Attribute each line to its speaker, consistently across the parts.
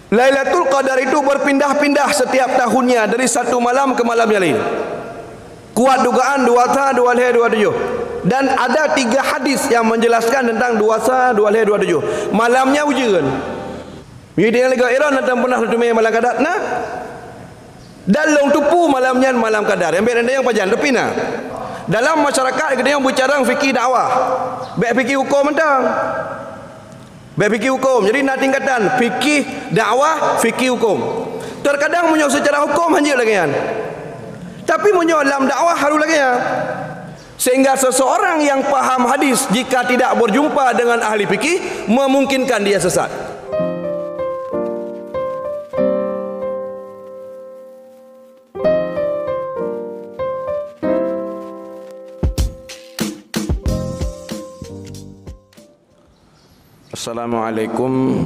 Speaker 1: Lailatul Qadar itu berpindah-pindah setiap tahunnya dari satu malam ke malam yang lain. Kuat dugaan 2/2/27. Dan ada 3 hadis yang menjelaskan tentang 2/2/27. Malamnya ujian. Jadi yang lega Iran tentang pernah satu malam Qadar. Nah, dalong tupu malamnya malam Qadar. Yang berada yang pajan tapi nah. Dalam masyarakat kita yang bicara fikih dakwah. Baik fikih hukum mentang. Baik fikih hukum. Jadi nak tingkatan fikih dakwah, fikih hukum. Terkadang menyok secara hukum hanya lagi kan. Tapi menyok dalam dakwah harus lagi ya. Sehingga seseorang yang paham hadis jika tidak berjumpa dengan ahli fikih memungkinkan dia sesat. Assalamualaikum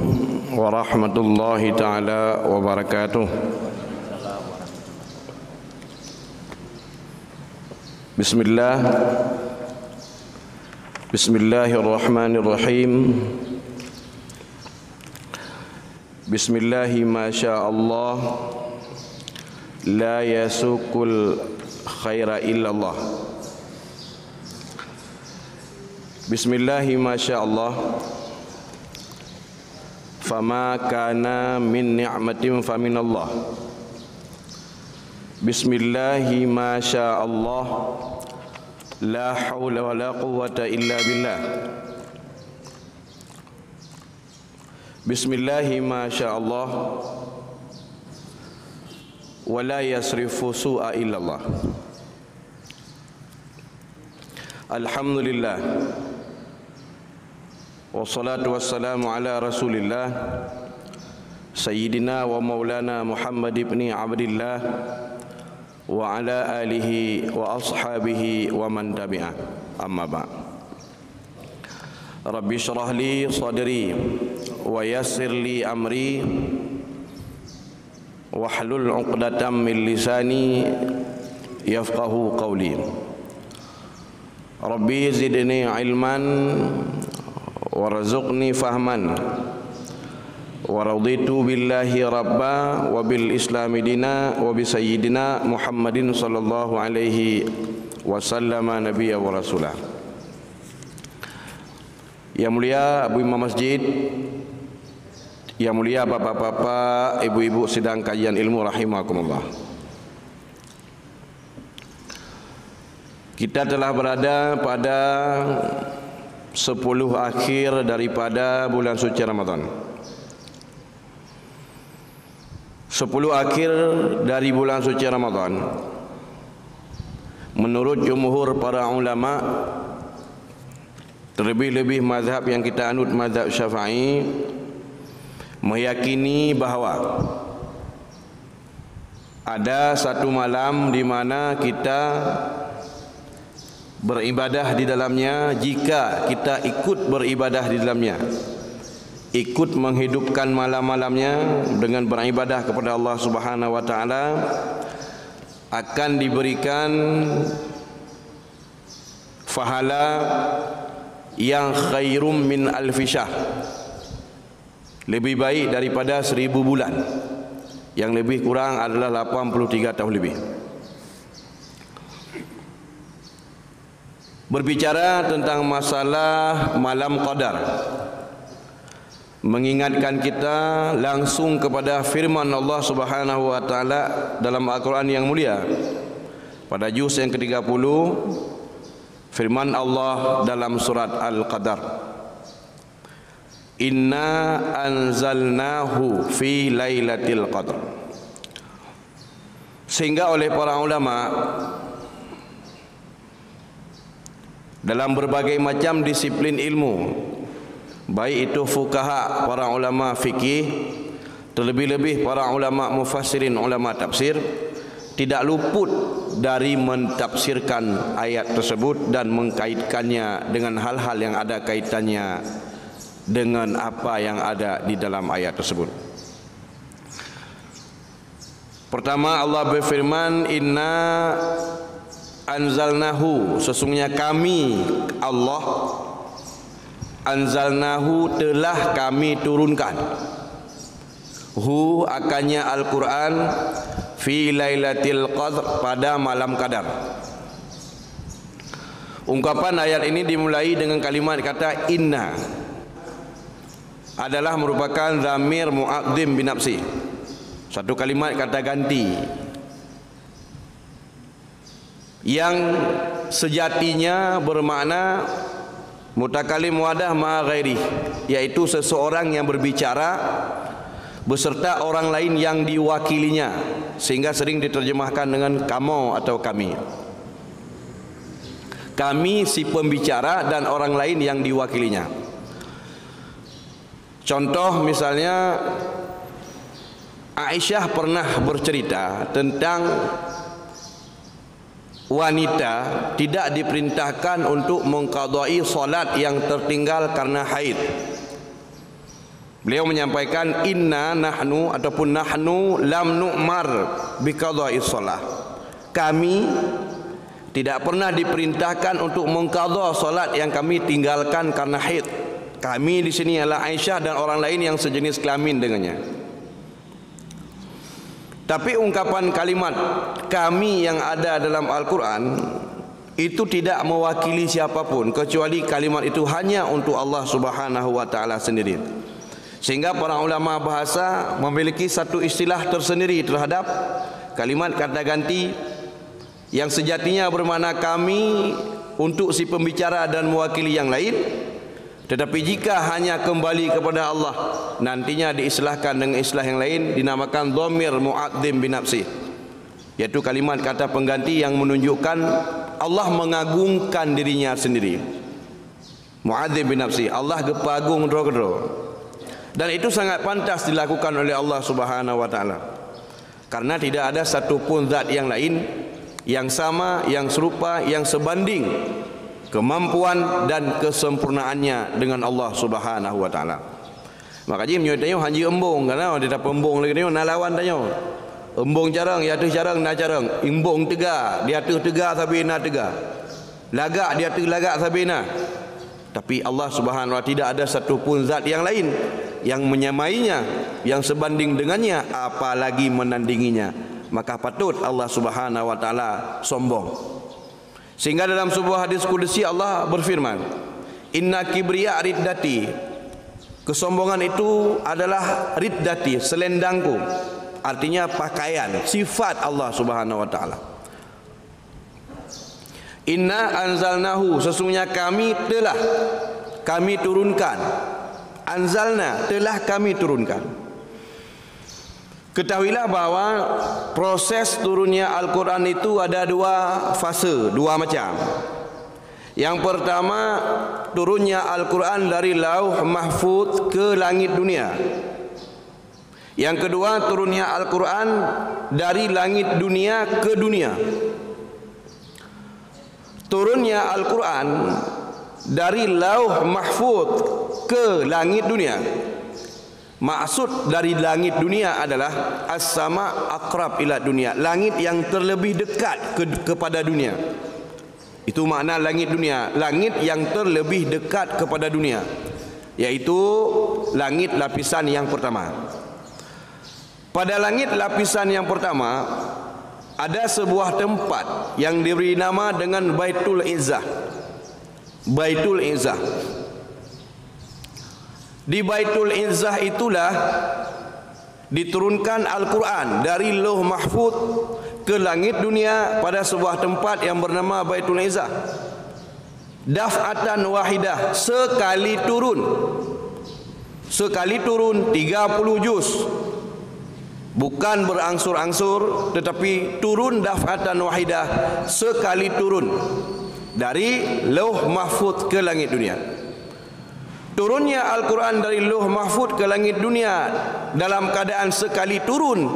Speaker 1: warahmatullahi taala wabarakatuh. Bismillahirrahmanirrahim. Bismillahi masyaallah la yasukul khaira illallah. Bismillahi masyaallah fama kana min ni'matin faminallah. Bismillahi ma syaa Allah la haula wa la quwwata illa billah. Bismillahi ma syaa Allah wa la yasrifu su'a illa Allah. Alhamdulillah wassalatu wassalamu ala rasulillah Sayyidina wa maulana Muhammad ibn Abdillah wa ala alihi wa ashabihi wa man tabi'ah. Amma ba'd. Rabbi syrah li sadri wa yassir li amri wahlul 'uqdatam min lisani yafqahu qawli. Rabbi zidni ilman warzuqni fahman wa raditu billahi rabba wa bil islami dina wa bi sayyidina Muhammadin sallallahu alaihi wasallam nabiyya wa rasulah. Yang mulia Abu Imam Masjid, yang mulia bapak-bapak, ibu-ibu sidang kajian ilmu rahimakumullah. Kita telah berada pada 10 akhir daripada bulan suci Ramadan. 10 akhir dari bulan suci Ramadan, menurut jumhur para ulama, terlebih-lebih mazhab yang kita anut, mazhab Syafi'i, meyakini bahawa ada satu malam di mana kita beribadah di dalamnya. Jika kita ikut beribadah di dalamnya, ikut menghidupkan malam-malamnya dengan beribadah kepada Allah Subhanahu wa taala, akan diberikan pahala yang khairum min alfi syahr, lebih baik daripada 1000 bulan, yang lebih kurang adalah 83 tahun lebih. Berbicara tentang masalah malam qadar, mengingatkan kita langsung kepada firman Allah Subhanahu wa taala dalam Al-Quran yang mulia pada juz yang ke-30. Firman Allah dalam surat Al-Qadar, inna anzalnahu fi lailatul qadr. Sehingga oleh para ulama dalam berbagai macam disiplin ilmu, baik itu fuqaha, para ulama fikih, terlebih-lebih para ulama mufassirin, ulama tafsir, tidak luput dari mentafsirkan ayat tersebut dan mengkaitkannya dengan hal-hal yang ada kaitannya dengan apa yang ada di dalam ayat tersebut. Pertama, Allah berfirman, inna anzalnahu, sesungguhnya kami Allah, anzalnahu telah kami turunkan, hu akannya Al-Quran fi lailatul qadr, pada malam qadar. Ungkapan ayat ini dimulai dengan kalimat kata inna, adalah merupakan dhamir mu'adzim binafsi, satu kalimat kata ganti yang sejatinya bermakna mutakalim wadah ma'a ghairi, yaitu seseorang yang berbicara beserta orang lain yang diwakilinya, sehingga sering diterjemahkan dengan kamu atau kami. Kami si pembicara dan orang lain yang diwakilinya. Contoh misalnya, Aisyah pernah bercerita tentang wanita tidak diperintahkan untuk mengqadai salat yang tertinggal karena haid. Beliau menyampaikan inna nahnu ataupun nahnu lam nu'mar biqadai salat. Kami tidak pernah diperintahkan untuk mengqadha salat yang kami tinggalkan karena haid. Kami di sini adalah Aisyah dan orang lain yang sejenis kelamin dengannya. Tapi ungkapan kalimat kami yang ada dalam Al-Quran itu tidak mewakili siapapun, kecuali kalimat itu hanya untuk Allah Subhanahu wa taala sendiri. Sehingga para ulama bahasa memiliki satu istilah tersendiri terhadap kalimat kata ganti yang sejatinya bermakna kami untuk si pembicara dan mewakili yang lain. Tetapi jika hanya kembali kepada Allah, nantinya diistilahkan dengan istilah yang lain, dinamakan dhamir mu'adzim binafsi, yaitu kalimat kata pengganti yang menunjukkan Allah mengagungkan dirinya sendiri. Mu'adzim binafsi, Allah gepagung dro-dro. Dan itu sangat pantas dilakukan oleh Allah Subhanahu wa taala, karena tidak ada satupun zat yang lain yang sama, yang serupa, yang sebanding kemampuan dan kesempurnaannya dengan Allah Subhanahu wa taala. Makanya menyuruh haji embung, karena dia tak pembung lagi ni nak lawan tanya. Embung carang, ya tu carang nak carang. Embung tegak, dia tu tegak tapi nak tegak. Lagak dia tu lagak tapi nak. Tapi Allah Subhanahu wa taala tidak ada satu pun zat yang lain yang menyamainya, yang sebanding dengannya, apalagi menandinginya. Maka patut Allah Subhanahu wa taala sombong. Sehingga dalam sebuah hadis qudsi Allah berfirman, inna kibriya riddati, kesombongan itu adalah riddati, selendangku. Artinya pakaian, sifat Allah Subhanahu wa taala. Inna anzalnahu, sesungguhnya kami turunkan. Anzalna, telah kami turunkan. Ketahuilah bahawa proses turunnya Al-Quran itu ada dua fase, dua macam. Yang pertama, turunnya Al-Quran dari lauh mahfuz ke langit dunia. Yang kedua, turunnya Al-Quran dari langit dunia ke dunia. Turunnya Al-Quran dari lauh mahfuz ke langit dunia, maksud dari langit dunia adalah as-sama aqrab ila dunia, langit yang terlebih dekat kepada dunia. Itu makna langit dunia, langit yang terlebih dekat kepada dunia, yaitu langit lapisan yang pertama. Pada langit lapisan yang pertama ada sebuah tempat yang diberi nama dengan Baitul Izzah. Baitul Izzah. Di Baitul Izzah itulah diturunkan Al-Quran dari lauh mahfuz ke langit dunia pada sebuah tempat yang bernama Baitul Izzah. Daf'atan wahidah, sekali turun. Sekali turun 30 juz. Bukan berangsur-angsur, tetapi turun daf'atan wahidah, sekali turun dari lauh mahfuz ke langit dunia. Turunnya Al-Quran dari lauh mahfuz ke langit dunia dalam keadaan sekali turun,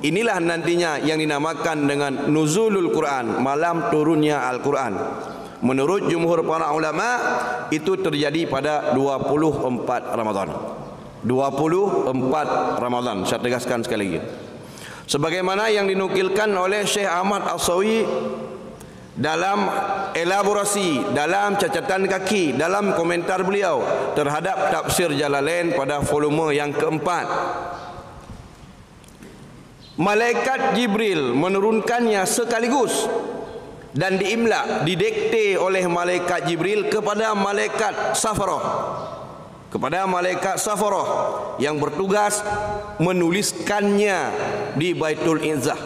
Speaker 1: inilah nantinya yang dinamakan dengan nuzulul Quran, malam turunnya Al-Quran. Menurut jumhur para ulama, itu terjadi pada 24 Ramadan. 24 Ramadan, saya tegaskan sekali lagi. Sebagaimana yang dinukilkan oleh Syekh Ahmad As-Sawi dalam elaborasi, dalam catatan kaki, dalam komentar beliau terhadap tafsir Jalalain pada volume yang keempat. malaikat Jibril menurunkannya sekaligus dan diimla, didikte oleh malaikat Jibril kepada malaikat Safarah yang bertugas menuliskannya di Baitul Izzah.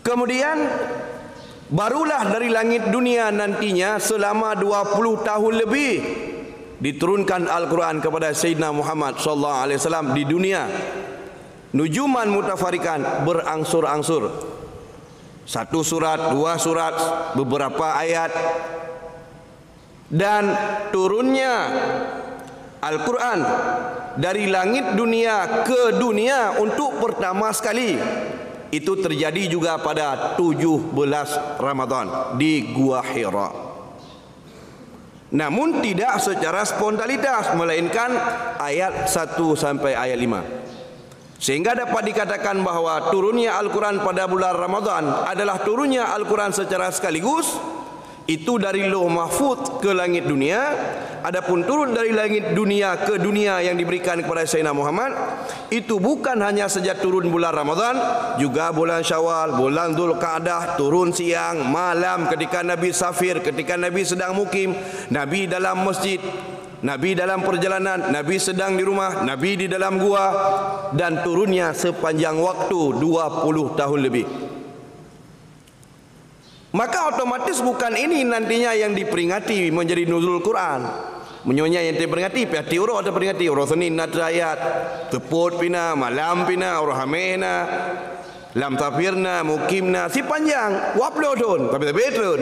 Speaker 1: Kemudian barulah dari langit dunia nantinya selama 20 tahun lebih diturunkan Al-Quran kepada Sayyidina Muhammad sallallahu alaihi wasallam di dunia. Nujuman mutafarikan, berangsur-angsur. 1 surat, 2 surat, beberapa ayat. Dan turunnya Al-Quran dari langit dunia ke dunia untuk pertama sekali itu terjadi juga pada 17 Ramadan di Gua Hira. Namun tidak secara spontanitas, melainkan ayat 1 sampai ayat 5. Sehingga dapat dikatakan bahawa turunnya Al-Quran pada bulan Ramadan adalah turunnya Al-Quran secara sekaligus. Itu dari Lauh Mahfuz ke langit dunia. Adapun turun dari langit dunia ke dunia yang diberikan kepada Sayyidina Muhammad, itu bukan hanya saja turun bulan Ramadan, juga bulan Syawal, bulan Dzulqa'dah, turun siang, malam, ketika Nabi safir, ketika Nabi sedang mukim, Nabi dalam masjid, Nabi dalam perjalanan, Nabi sedang di rumah, Nabi di dalam gua, dan turunnya sepanjang waktu 20 tahun lebih. Maka otomatis bukan ini nantinya yang diperingati menjadi nuzul Quran. Menyonya yang diperingati piati urut atau peringati urut Senin ayat, teput pina, malam pina, urhamena, lam tafirna, mukimna, si panjang, waplo turun, tapi turun.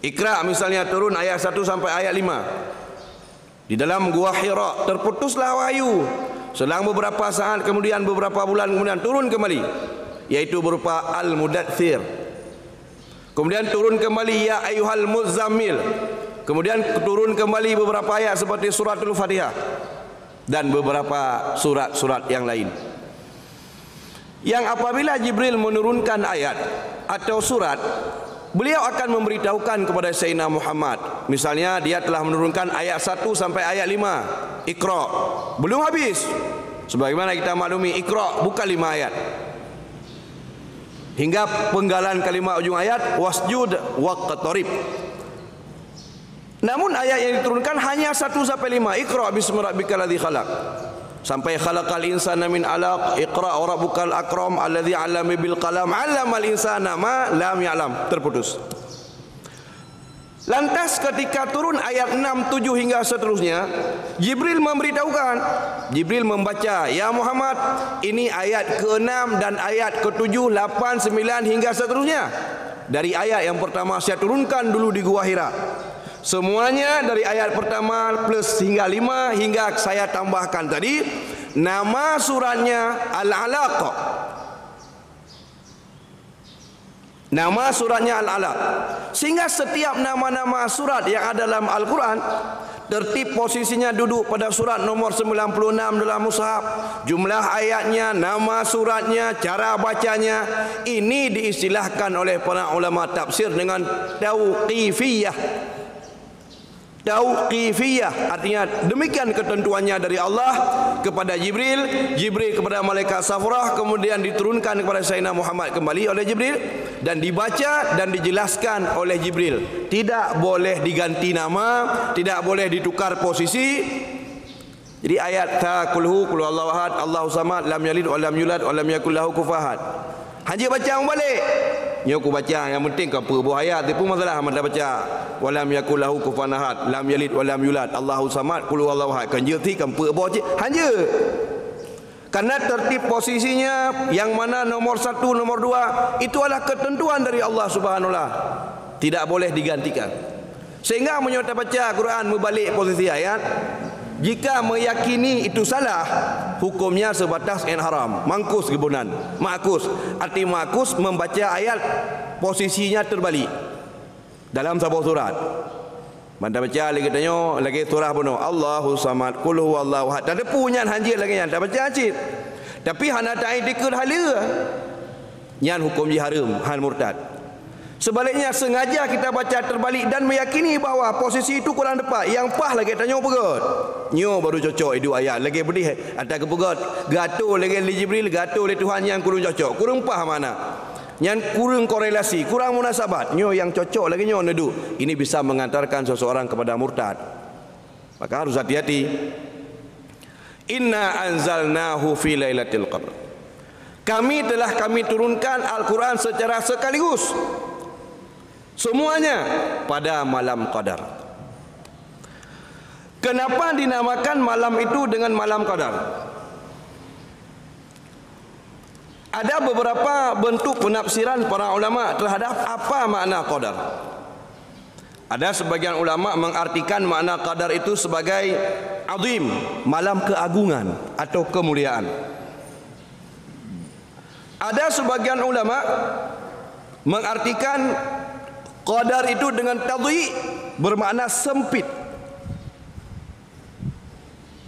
Speaker 1: Iqra misalnya turun ayat 1 sampai ayat 5. Di dalam Gua Hira terputuslah wahyu. Selang beberapa saat kemudian, beberapa bulan kemudian turun kembali, yaitu berupa Al-Mudaththir. Kemudian turun kembali ya ayyuhal muzammil. Kemudian turun kembali beberapa ayat seperti suratul Fatihah dan beberapa surat-surat yang lain. Yang apabila Jibril menurunkan ayat atau surat, beliau akan memberitahukan kepada Sayyidina Muhammad. Misalnya dia telah menurunkan ayat 1 sampai ayat 5, Iqra. Belum habis. Sebagaimana kita maklumi, Iqra bukan 5 ayat. Hingga penggalan kalimat ujung ayat wasjud waqtarib. Namun ayat yang diturunkan hanya 1 sampai 5, Iqra bismi rabbikal ladzi khalaq, sampai khalaqal insana min 'alaq, Iqra wa rabbukal akram alladzi 'allama bil qalam 'allamal insana ma lam ya'lam, terputus. Lantas ketika turun ayat 6, 7 hingga seterusnya, Jibril memberitahukan, Jibril membaca, ya Muhammad, ini ayat ke-6 dan ayat ke-7, 8, 9 hingga seterusnya. Dari ayat yang pertama saya turunkan dulu di Gua Hira. Semuanya dari ayat pertama plus hingga 5 hingga saya tambahkan tadi. Nama suratnya Al-Alaq. Nama suratnya Al-Alaq. Sehingga setiap nama-nama surat yang ada dalam Al-Quran, tertib posisinya duduk pada surat nomor 96 dalam mushaf. Jumlah ayatnya, nama suratnya, cara bacanya, ini diistilahkan oleh para ulama tafsir dengan tauqifiyah. Tauqifiyah artinya demikian ketentuannya dari Allah kepada Jibril, Jibril kepada malaikat Safarah, kemudian diturunkan kepada Sayyidina Muhammad kembali oleh Jibril dan dibaca dan dijelaskan oleh Jibril. Tidak boleh diganti nama, tidak boleh ditukar posisi. Jadi ayat kulhu qul huwallahu ahad Allahu samad lam yalid wa lam yulad wa lam yakul lahu kufuwan ahad. Hanya baca balik. Nyo aku baca, yang penting ke apa buah ayat itu pun masalah amat dah baca. Walam yakul lahu kufuwan ahad, lam yalid walam yulad, Allahu samad, qul huwallahu ahad. Kan jerti kan apa buah je. Hanya karena tertib posisinya yang mana nomor 1, nomor 2 itu adalah ketentuan dari Allah Subhanahu wa taala. Tidak boleh digantikan. Sehingga menyerta baca Quran membalik posisi ayat, jika meyakini itu salah, hukumnya sebatas yang haram, mangkus kebunan, makus. Arti makus membaca ayat posisinya terbalik dalam sebuah surat. Manda baca lagi tanya lagi surah pun Allahu samad qul huwallahu ahad. Tak ada punya hanjit lagi yang tak baca hanjit. Tapi hana tak dikir hala. Nyan hukum haram, hal murtad. Sebaliknya sengaja kita baca terbalik dan meyakini bahawa posisi itu kurang tepat. Yang pas lagi tanya pegot. Nyo baru cocok itu ayat. Lagi pedih atas ke pegot. Gatul lagi li Jibril, gatul li Tuhan yang kurang cocok. Kurang pas mana? Yang kurang korelasi, kurang munasabat. Nyo yang cocok lagi nyo nedu. Ini bisa mengantarkan seseorang kepada murtad. Maka harus hati-hati. Inna anzalnahu fi lailatul qadr. Kami turunkan Al-Quran secara sekaligus. Semuanya pada malam Qadar. Kenapa dinamakan malam itu dengan malam Qadar? Ada beberapa bentuk penafsiran para ulama terhadap apa makna Qadar. Ada sebagian ulama mengartikan makna Qadar itu sebagai azim, malam keagungan atau kemuliaan. Ada sebagian ulama mengartikan Qadar itu dengan tadhi bermakna sempit.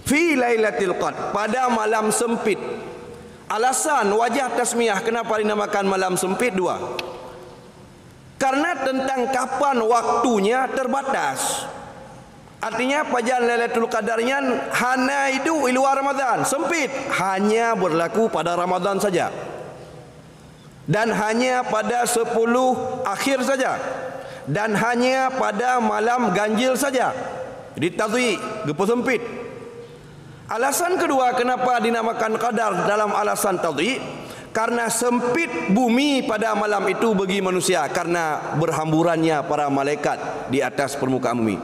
Speaker 1: Fi lailatul qadr, pada malam sempit. Alasan wajah tasmiyah kenapa dinamakan malam sempit dua. Karena tentang kapan waktunya terbatas. Artinya pada Lailatul Qadarnya hana itu di luar Ramadan, sempit, hanya berlaku pada Ramadan saja. Dan hanya pada 10 akhir saja, dan hanya pada malam ganjil saja. Jadi tadhi, gepo sempit. Alasan kedua kenapa dinamakan Qadar dalam alasan tadhi, karena sempit bumi pada malam itu bagi manusia, karena berhamburannya para malaikat di atas permukaan bumi.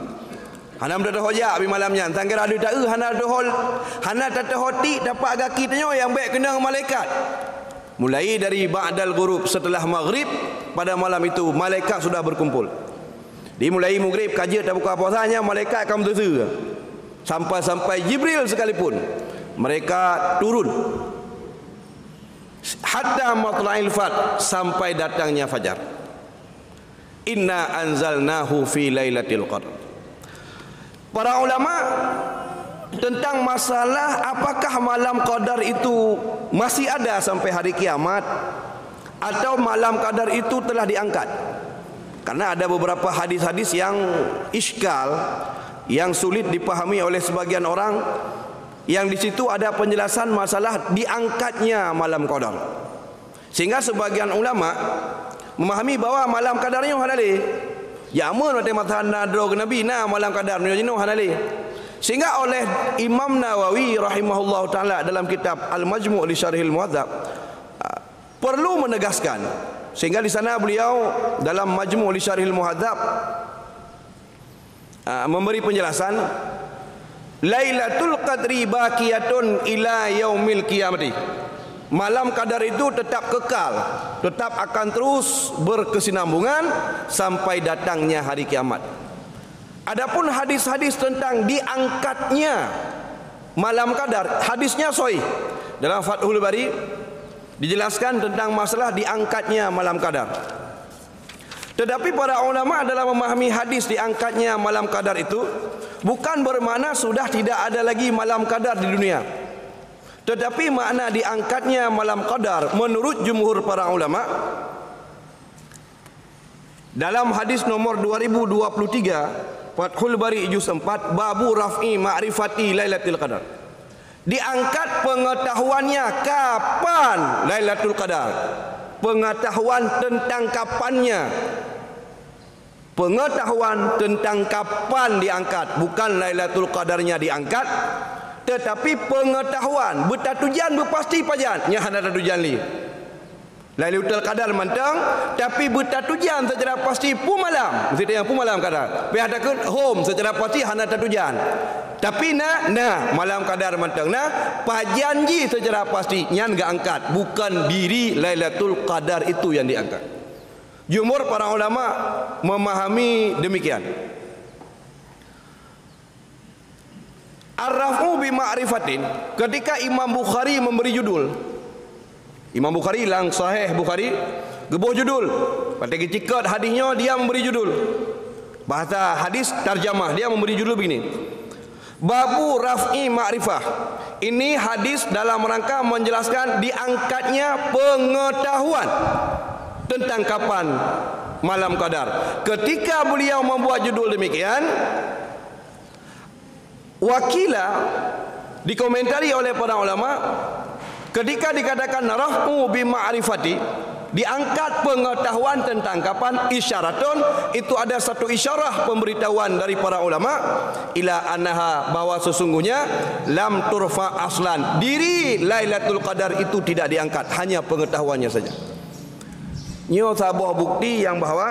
Speaker 1: Hana ada hojak di malamnya, tangkir ada tak hana ada hol, hana tak hoti dapat agaki tanya yang baik kena malaikat. Mulai dari ba'dal ghurub, setelah maghrib pada malam itu malaikat sudah berkumpul. Dimulai maghrib kaji tak buka puasanya malaikat akan berteza. Sampai Jibril sekalipun mereka turun. Hatta matla'il fajr, sampai datangnya fajar. Inna anzalnahu fi lailatul qadr. Para ulama tentang masalah apakah malam Qadar itu masih ada sampai hari kiamat atau malam Qadar itu telah diangkat. Karena ada beberapa hadis-hadis yang iskal, yang sulit dipahami oleh sebagian orang, yang di situ ada penjelasan masalah diangkatnya malam Qadar. Sehingga sebagian ulama memahami bahwa malam Qadarnya halali. Ya amun mate matahan nadro ke Nabi na malam Qadar nyino halali. Sehingga oleh Imam Nawawi rahimahullah ta'ala dalam kitab Al-Majmu' li Syarhil Muhadzab perlu menegaskan, sehingga di sana beliau dalam Majmu' li Syarhil Muhadzab memberi penjelasan, Lailatul Qadri baqiyatun ila yaumil qiyamati. Malam Qadar itu tetap kekal, tetap akan terus berkesinambungan sampai datangnya hari kiamat. Adapun hadis-hadis tentang diangkatnya malam Qadar, hadisnya sahih. Dalam Fathul Bari dijelaskan tentang masalah diangkatnya malam Qadar. Tetapi para ulama adalah memahami hadis diangkatnya malam Qadar itu bukan bermakna sudah tidak ada lagi malam Qadar di dunia. Tetapi makna diangkatnya malam Qadar menurut jumhur para ulama dalam hadis nomor 2023 Fathul Bari juz 4 babu raf'i ma'rifati Lailatul Qadar. Diangkat pengetahuannya kapan Lailatul Qadar. Pengetahuan tentang kapannya. Pengetahuan tentang kapan diangkat, bukan Lailatul Qadarnya diangkat, tetapi pengetahuan bertatujan berpasti pajan nya hana tatujan li. Lailatul Qadar mentang tapi bertatujan secara pasti pu malam. Mesti yang pu malam Qadar. Pi hadakeun home secara pasti hana tatujan. Tapi nah malam Qadar mentang pajanji secara pasti nyan enggak angkat, bukan diri Lailatul Qadar itu yang diangkat. Jumhur para ulama memahami demikian. Ar-raf'u bi ma'rifatin, ketika Imam Bukhari memberi judul, Imam Bukhari lang sahih Bukhari gebuh judul, pada cikat hadisnya dia memberi judul, bahasa hadis tarjamah dia memberi judul begini, babu raf'i ma'rifah. Ini hadis dalam rangka menjelaskan diangkatnya pengetahuan tentang kapan malam qadar. Ketika beliau membuat judul demikian, wakila dikomentari oleh para ulama, ketika dikatakan rafu bi ma'rifati, diangkat pengetahuan tentang kapan, isyaratun, itu ada satu isyarah pemberitahuan dari para ulama, ila annaha, bahwa sesungguhnya lam turfa aslan, diri Lailatul Qadar itu tidak diangkat, hanya pengetahuannya saja. Nyo sabuah bukti yang bahawa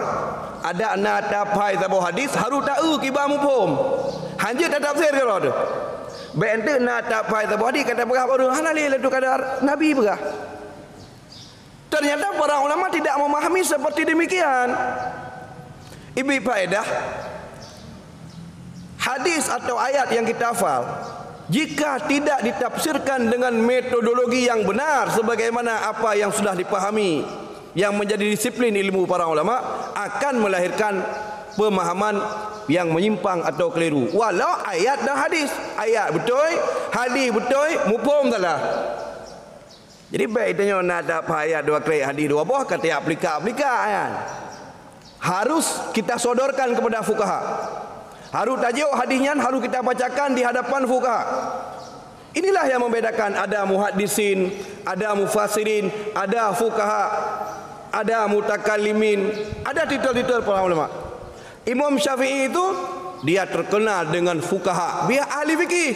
Speaker 1: ada nak tapai sabuah hadis harus tahu kibar mufhum. Hanya tak tafsir kalau tu. Baik ente nak tapai sabuah hadis kata berah baru Lailatul Qadar, Nabi berah. Ternyata para ulama tidak memahami seperti demikian. Ibu faedah, hadis atau ayat yang kita hafal, jika tidak ditafsirkan dengan metodologi yang benar sebagaimana apa yang sudah dipahami, yang menjadi disiplin ilmu para ulama, akan melahirkan pemahaman yang menyimpang atau keliru. Walau ayat dan hadis, ayat betul, hadis betul, mufhum salah. Jadi baik tanya nak dapat ayat dua kali, hadis dua buah, kata aplika kan. Harus kita sodorkan kepada fuqaha. Harus tajuk hadisnya harus kita bacakan di hadapan fuqaha. Inilah yang membedakan, ada muhaddisin, ada mufassirin, ada fuqaha, ada mutakallimin, ada titel-titel para ulama. Imam Syafi'i itu dia terkenal dengan fuqaha, dia ahli fikih.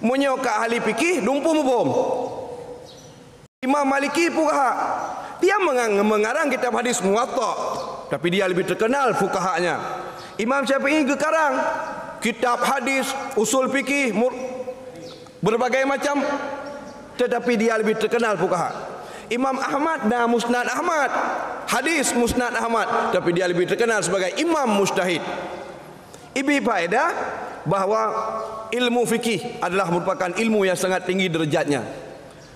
Speaker 1: Menyoka ahli fikih dumpu mubum. Imam Maliki fuqaha, dia mengarang kitab hadis Muwatta, tapi dia lebih terkenal fuqahanya. Imam Syafi'i gekarang kitab hadis, usul fikih, berbagai macam, tetapi dia lebih terkenal fuqaha. Imam Ahmad dan Musnad Ahmad, hadis Musnad Ahmad, tapi dia lebih terkenal sebagai imam mujtahid. Ibi faedah bahawa ilmu fikih adalah merupakan ilmu yang sangat tinggi derajatnya,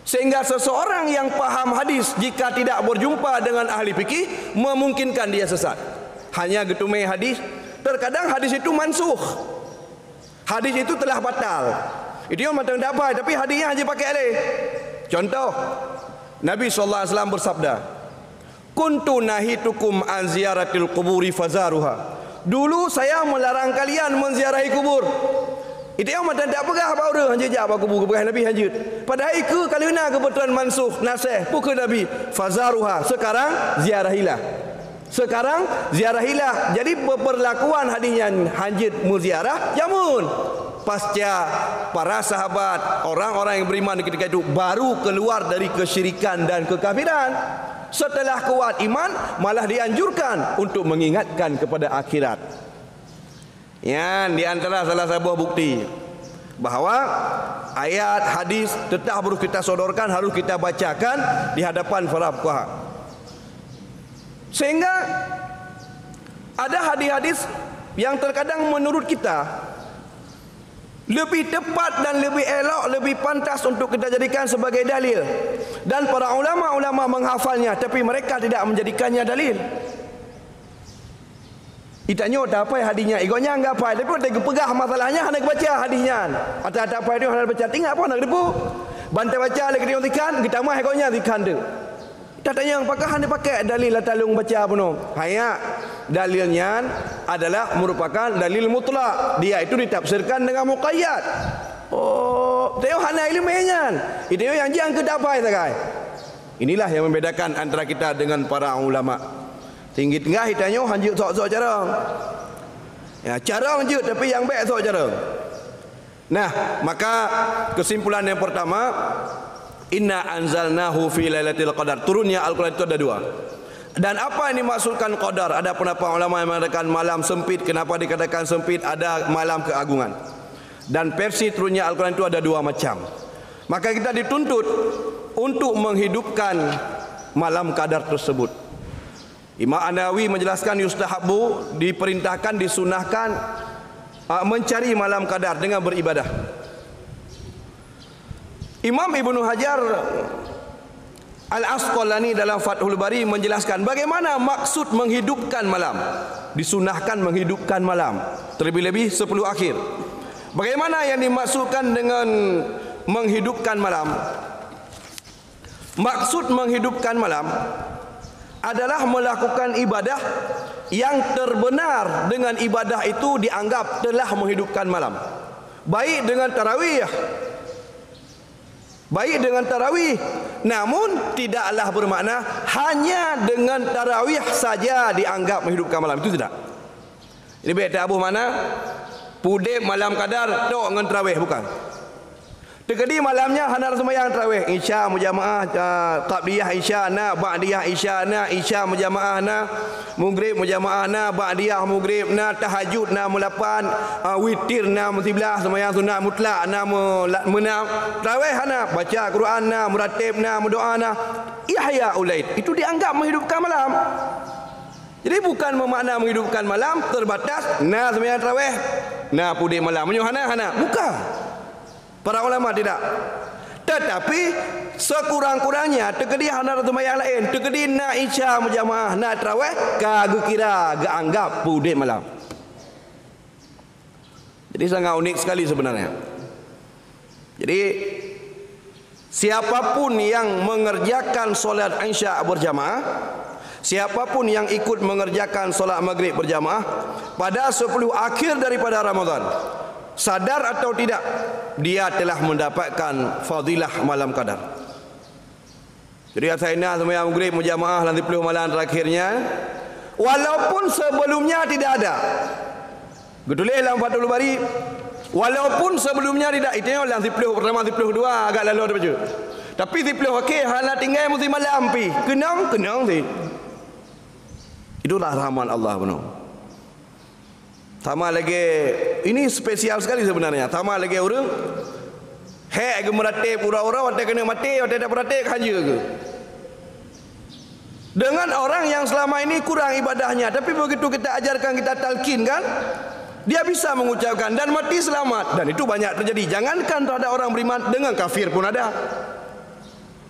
Speaker 1: sehingga seseorang yang paham hadis jika tidak berjumpa dengan ahli fikih memungkinkan dia sesat. Hanya getumai hadis, terkadang hadis itu mansukh, hadis itu telah batal, itu yang matang dapat, tapi hadisnya hanya pakai alih. Contoh, Nabi SAW bersabda, kuntu nahitukum an ziyaratil quburi fazaruha, dulu saya melarang kalian menziarahi kubur. Itu yang mata tak pegah baru hanya jawab kubur pegah Nabi hajut. Padahal itu kalau nak kebetulan mansukh nasih pukul Nabi fazaruha, sekarang ziarahilah. Sekarang ziarahilah. Jadi perlakuan hadisnya hajut muziarah jamun. Pasca para sahabat, orang-orang yang beriman ketika itu baru keluar dari kesyirikan dan kekafiran. Setelah kuat iman, malah dianjurkan untuk mengingatkan kepada akhirat. Ya, di antara salah sebuah bukti bahawa ayat hadis tetap harus kita sodorkan, harus kita bacakan di hadapan para fuqaha. Sehingga ada hadis-hadis yang terkadang menurut kita lebih tepat dan lebih elok, lebih pantas untuk kita jadikan sebagai dalil, dan para ulama-ulama menghafalnya, tapi mereka tidak menjadikannya dalil. Itanya tak apa hadisnya, egonya enggak apa, tapi dia pegah masalahnya hendak baca hadisnya. Atau tak apa dia hendak baca, tinggal apa nak depu. Bantai baca lagi dia tikan, kita mah egonya tikan tu. Tak tanya apakah hendak pakai dalil talung baca penuh. Hanya dalilnya adalah merupakan dalil mutlak. Dia itu ditafsirkan dengan muqayyad. Oh, tengok hana ilmunya. Itu yang jangan ke dapai sagai. Inilah yang membedakan antara kita dengan para ulama. Tinggi tengah hitanya hanjuk sok-sok jarang. Ya, jarang hanjuk tapi yang baik sok jarang. Nah, maka kesimpulan yang pertama, inna anzalnahu fi lailatul qadar. Turunnya Al-Quran itu ada dua. Dan apa yang dimaksudkan qadar? Ada pendapat ulama yang mengatakan malam sempit. Kenapa dikatakan sempit? Ada malam keagungan. Dan versi turunnya Al-Quran itu ada dua macam. Maka kita dituntut untuk menghidupkan malam qadar tersebut. Imam An-Nawawi menjelaskan yustahabu, diperintahkan, disunahkan mencari malam qadar dengan beribadah. Imam Ibnu Hajar Al-Asqalani dalam Fathul Bari menjelaskan bagaimana maksud menghidupkan malam. Disunahkan menghidupkan malam, terlebih-lebih 10 akhir. Bagaimana yang dimaksudkan dengan menghidupkan malam? Maksud menghidupkan malam adalah melakukan ibadah yang terbenar dengan ibadah itu dianggap telah menghidupkan malam. Baik dengan tarawih, namun tidaklah bermakna hanya dengan tarawih saja dianggap menghidupkan malam. Itu tidak. Ini baik tak abuh mana pudip malam kadar tok dengan tarawih, bukan. Tekedi malamnya hana sembahyang tarawih, isya mujamaah, qabliyah isya na, ba'diyah isya na, isya mujamaah na, maghrib mujamaah na, ba'diyah maghrib na, tahajud na mulapan, witir na 11, sembahyang sunat mutlak na menam, tarawih hana, baca Quran na, muratib na, berdoa na, ihya ulaid. Itu dianggap menghidupkan malam. Jadi bukan bermakna menghidupkan malam terbatas na sembahyang tarawih, na pudip malam hana, bukan. Para ulama tidak. Tetapi sekurang-kurangnya tekedi hana sembahyang lain, tekedi na isya berjamaah, na tarawih kagu kira anggap pudip malam. Jadi sangat unik sekali sebenarnya. Jadi siapapun yang mengerjakan solat isya berjamaah, siapapun yang ikut mengerjakan solat maghrib berjamaah pada 10 akhir daripada Ramadan, sadar atau tidak, dia telah mendapatkan fadilah malam qadar. Jadi asaina sembahyang maghrib berjamaah nanti 10 malam terakhirnya, walaupun sebelumnya tidak ada. Betul dalam Fathul Bari, walaupun sebelumnya tidak, itu yang 10 pertama 10 kedua agak lalu ada baca. Tapi 10 akhir hala tinggal mesti malam pi. Kenang sih. Itulah rahmat Allah benar. Tambah lagi, ini spesial sekali sebenarnya. Tambah lagi orang hek ke meratib ura-ura, waktu kena mati, waktu tak meratib hanja ke. Dengan orang yang selama ini kurang ibadahnya, tapi begitu kita ajarkan, kita talkinkan, dia bisa mengucapkan dan mati selamat. Dan itu banyak terjadi. Jangankan terhadap orang beriman, dengan kafir pun ada.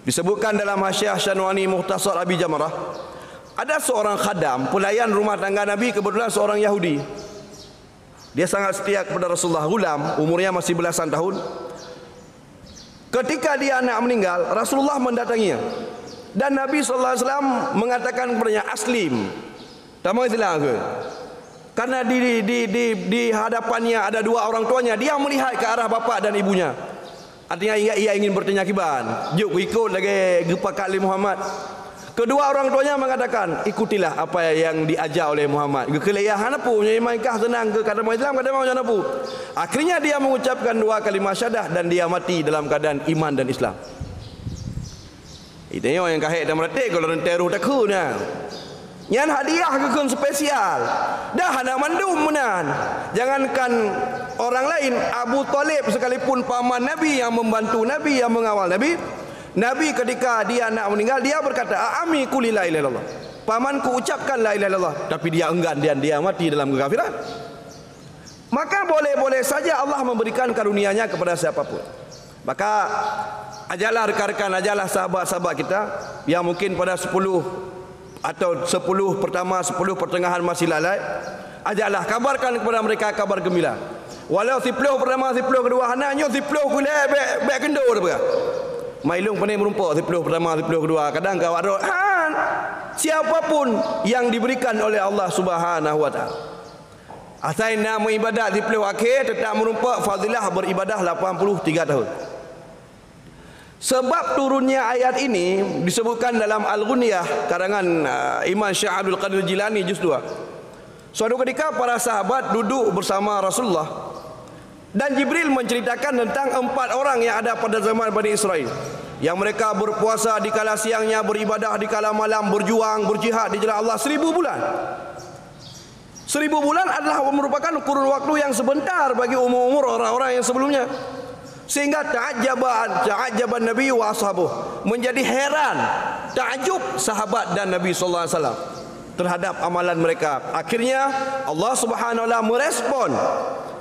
Speaker 1: Disebutkan dalam Hasyiah Syanwani Mukhtasar Abi Jamarah, ada seorang khadam, pelayan rumah tangga Nabi, kebetulan seorang Yahudi. Dia sangat setia kepada Rasulullah, gulam, umurnya masih belasan tahun. Ketika dia anak meninggal, Rasulullah mendatanginya. Dan Nabi SAW mengatakan kepadanya, aslim. Tahu Islam ke? Karena di hadapannya ada dua orang tuanya, dia melihat ke arah bapa dan ibunya. Artinya ia ingin bertanya kiban. Juk ikut lagi gepak kali Muhammad. Kedua orang tuanya mengatakan, ikutilah apa yang diajar oleh Muhammad. Kekelayahan apa? Menyaimankah senang ke kadang Islam, kadang macam apa? Akhirnya dia mengucapkan 2 kalimah syahadah dan dia mati dalam keadaan iman dan Islam. Itu yang kahit dan meratik kalau orang teruh takutnya. Yang hadiah kekun spesial. Dah nak mandum menan. Jangankan orang lain, Abu Talib sekalipun paman Nabi yang membantu Nabi, yang mengawal Nabi. Nabi ketika dia nak meninggal, dia berkata, "Ami qul la ilaha illallah." Pamanku ucapkan la ilaha illallah, tapi dia enggan dan dia mati dalam kekafiran. Maka boleh-boleh saja Allah memberikan karunia-Nya kepada siapapun. Maka ajalah rekan-rekan, ajalah sahabat-sahabat kita yang mungkin pada 10 atau 10 pertama, 10 pertengahan masih lalai, ajalah kabarkan kepada mereka kabar gembira. Walau 10 pertama, 10 kedua hananya 10 kulai baik kendor apa? Mailung pandai merumpak 10 pertama, 10 kedua. Kadang kau ada siapapun yang diberikan oleh Allah Subhanahu wa taala. Asal nama ibadat 10 akhir tetap merumpak fadilah beribadah 83 tahun. Sebab turunnya ayat ini disebutkan dalam Al-Ghunyah karangan Imam Syekh Abdul Qadir Jilani juz 2. Suatu ketika para sahabat duduk bersama Rasulullah dan Jibril menceritakan tentang 4 orang yang ada pada zaman Bani Israel, yang mereka berpuasa di kala siangnya, beribadah di kala malam, berjuang, berjihad di jalan Allah 1000 bulan. 1000 bulan adalah merupakan kurun waktu yang sebentar bagi umur-umur orang-orang yang sebelumnya. Sehingga ta'ajjaban Nabi wa ashabuh, menjadi heran, takjub sahabat dan Nabi sallallahu alaihi wasallam terhadap amalan mereka. Akhirnya Allah Subhanahu wa taala merespon,